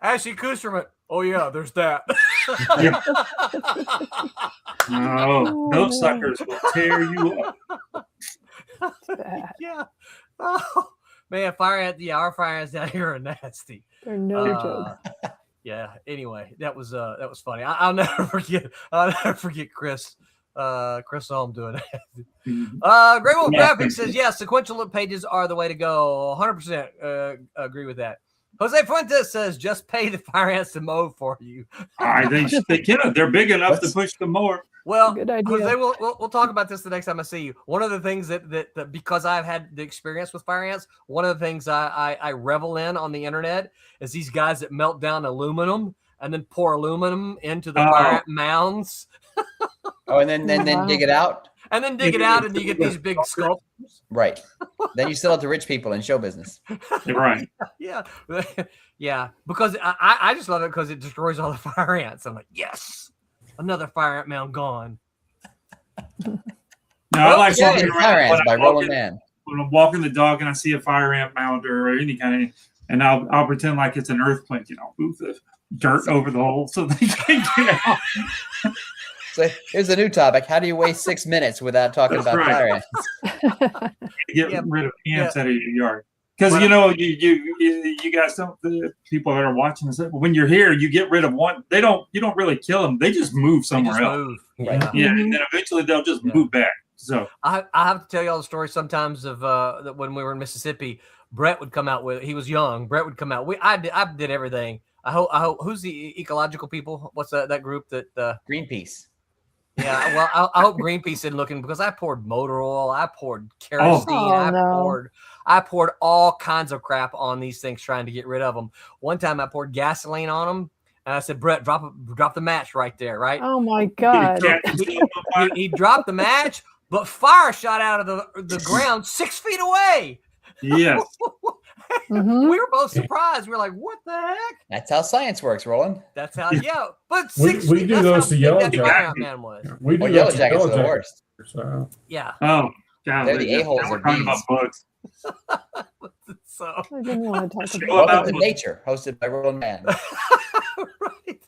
Ashley Kuster went, oh yeah, there's that. Oh, those suckers will tear you up. Bad. Yeah. Oh man, fire ants. Yeah, our fire ants down here are nasty. They're no joke. Yeah. Anyway, that was funny. I'll never forget Chris. Chris Holm doing that. Great Wolf Graphics says yes. Sequential look pages are the way to go. 100% agree with that. Jose Fuentes says just pay the fire ants to mow for you. They can. They're big enough to push the mower. Well, Good idea. Jose, we'll talk about this the next time I see you. One of the things that because I've had the experience with fire ants, one of the things I revel in on the internet is these guys that melt down aluminum and then pour aluminum into the fire ant mounds. Oh, and then dig it out. And then dig it out, and you get these big sculptures. Right. Then you sell it to rich people in show business. Right. Yeah, yeah. Because I just love it because it destroys all the fire ants. I'm like, yes, another fire ant mound gone. No, I like Yeah, walking Fire around Ants by Rolling Man. when I'm walking the dog and I see a fire ant mound or any kind of, and I'll pretend like it's an earthquake. Move the dirt over the hole so they can get out. So here's a new topic. How do you waste 6 minutes without talking That's about right. fire ants? Get rid of ants out of your yard. Because you guys don't. The people that are watching this, when you're here, you get rid of one. You don't really kill them. They just move somewhere else. Move. Right. Yeah, and then eventually they'll just move back. So I have to tell you all the stories sometimes of that when we were in Mississippi. Brett would come out with. He was young. Brett would come out. I did everything. I hope. Who's the ecological people? What's that group that? Greenpeace. Yeah, well, I hope Greenpeace isn't looking because I poured motor oil, I poured kerosene, I poured all kinds of crap on these things trying to get rid of them. One time I poured gasoline on them, and I said, "Brett, drop the match right there, right?" Oh my God! He dropped the match, but fire shot out of the ground 6 feet away. yes, Mhm. We were both surprised. We were like, "What the heck?" That's how science works, Roland. That's how, yeah. But We 6 do feet, that's those how to big Yellow that fire Jacket. ant man was. We do Well, that yellow to jackets are the Jacket. worst. So, Yeah. oh god, They're the a-holes we're of talking about bees. bugs. So. I didn't want to talk Show about. about Welcome to Nature, hosted by Roland Man. Right.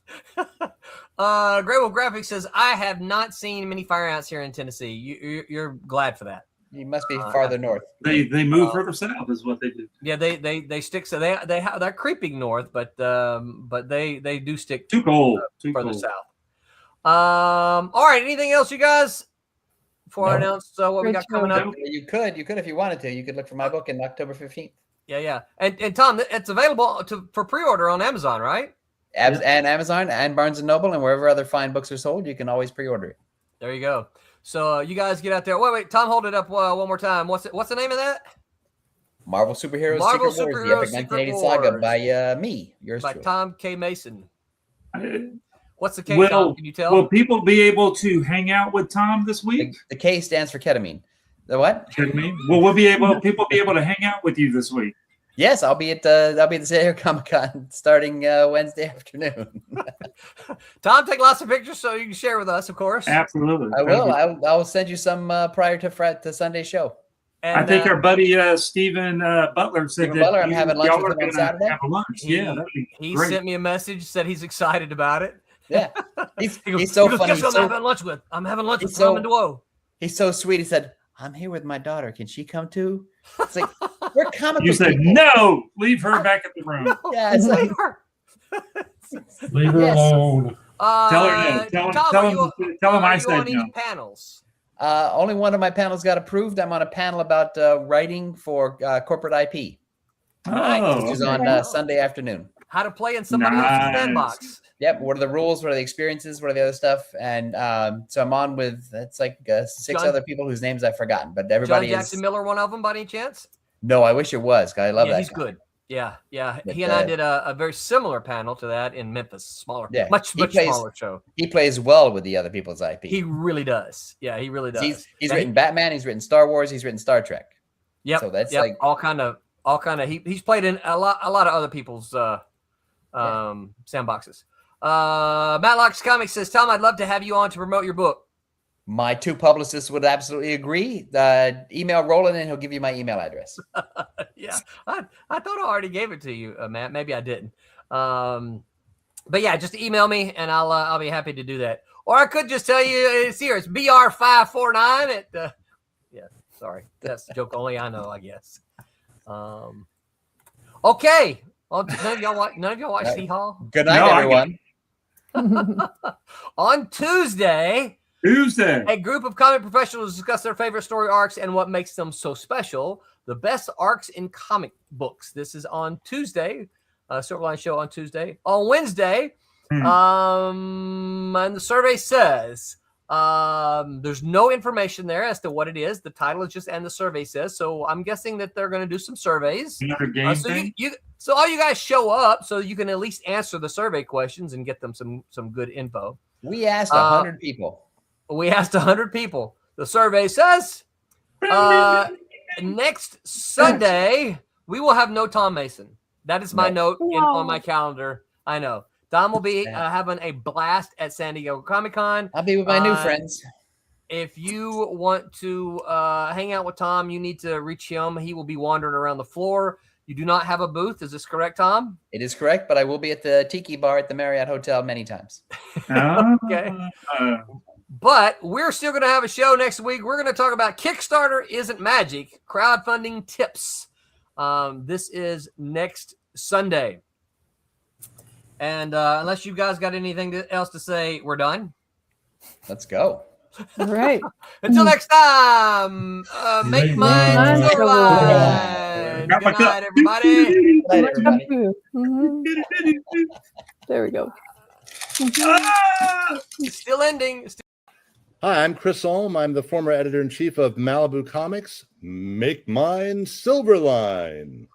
Great Wolf Graphics says, I have not seen many fire ants here in Tennessee. You're glad for that. You must be farther north. They move further south is what they do. Yeah, they stick. So they're creeping north, but they do stick Too cold. Too further cold. south. All right. Anything else, you guys? Before I announce what we Good got coming show. up. You could if you wanted to. You could look for my book in October 15th. Yeah. And Tom, it's available for pre-order on Amazon, right? And Amazon and Barnes & Noble and wherever other fine books are sold, you can always pre-order it. There you go. So you guys get out there. Wait, Tom, hold it up one more time. What's the name of that? Marvel Superheroes Marvel Secret Wars, the Superheroes epic Secret 1980 Wars. saga by me, yours By truly. Tom K. Mason. Uh, What's the K, Tom? Can you tell? Will people be able to hang out with Tom this week? The K stands for ketamine. The what? Ketamine? Will people be able to hang out with you this week? Yes, I'll be at San Diego Comic-Con starting Wednesday afternoon. Tom, take lots of pictures so you can share with us, of course. Absolutely. I will. I will send you some prior to Sunday's show. And, I think our buddy Stephen Butler said Stephen that Butler, I'm having lunch y'all with are him on gonna Saturday. have a lunch. Yeah, that'd be he great. sent me a message, said he's excited about it. Yeah, he's so He goes, funny. Guess who I'm having lunch with? I'm having lunch with he's so- Tom and Duo. He's so sweet. He said, "I'm here with my daughter. Can she come too?" It's like, We're comic You book said, people. no, leave her back in the room. Yeah, it's like, Leave her Yes. alone. Tell her no. Tell him I said on no. any panels? only one of my panels got approved. I'm on a panel about writing for corporate IP, Oh, which is okay. on Sunday afternoon. How to play in somebody else's sandbox. Yep. What are the rules? What are the experiences? What are the other stuff? And so I'm on with it's like 6 other people whose names I've forgotten, but everybody John Jackson Miller, one of them, by any chance? No, I wish it was. 'Cause I love that. He's guy. good. Yeah. But, he and I did a very similar panel to that in Memphis. Smaller, Yeah. much smaller show. He plays well with the other people's IP. He really does. Yeah, he really does. He's written Batman. He's written Star Wars. He's written Star Trek. Yep. So that's like all kind of. He's played in a lot of other people's sandboxes. Matlock's Comics says, Tom, I'd love to have you on to promote your book. My 2 publicists would absolutely agree. Email Roland and he'll give you my email address. Yeah, I thought I already gave it to you, Matt. Maybe I didn't. But yeah, just email me and I'll be happy to do that. Or I could just tell you it's here. It's BR549 at. Yeah, sorry, that's a joke only I know, I guess. Okay. Well, none of y'all watch Sea Hall? Good night, everyone. On Tuesday, a group of comic professionals discuss their favorite story arcs and what makes them so special. The best arcs in comic books. This is on Tuesday. Silverline show on Tuesday. On Wednesday, and the survey says there's no information there as to what it is. The title is just, and the survey says. So I'm guessing that they're going to do some surveys. Another game thing? So all you guys show up so you can at least answer the survey questions and get them some good info. We asked 100 people. We asked 100 people. The survey says next Sunday we will have no Tom Mason. That is my note on my calendar. I know. Tom will be having a blast at San Diego Comic-Con. I'll be with my new friends. If you want to hang out with Tom, you need to reach him. He will be wandering around the floor. You do not have a booth. Is this correct, Tom? It is correct, but I will be at the Tiki Bar at the Marriott Hotel many times. Okay. But we're still going to have a show next week. We're going to talk about Kickstarter Isn't Magic, crowdfunding tips. This is next Sunday. And unless you guys got anything else to say, we're done. Let's go. All right. Until next time, make mine Silverline. Good night, everybody. Good night, everybody. There we go. Still ending. Hi, I'm Chris Olm. I'm the former editor-in-chief of Malibu Comics. Make mine Silverline.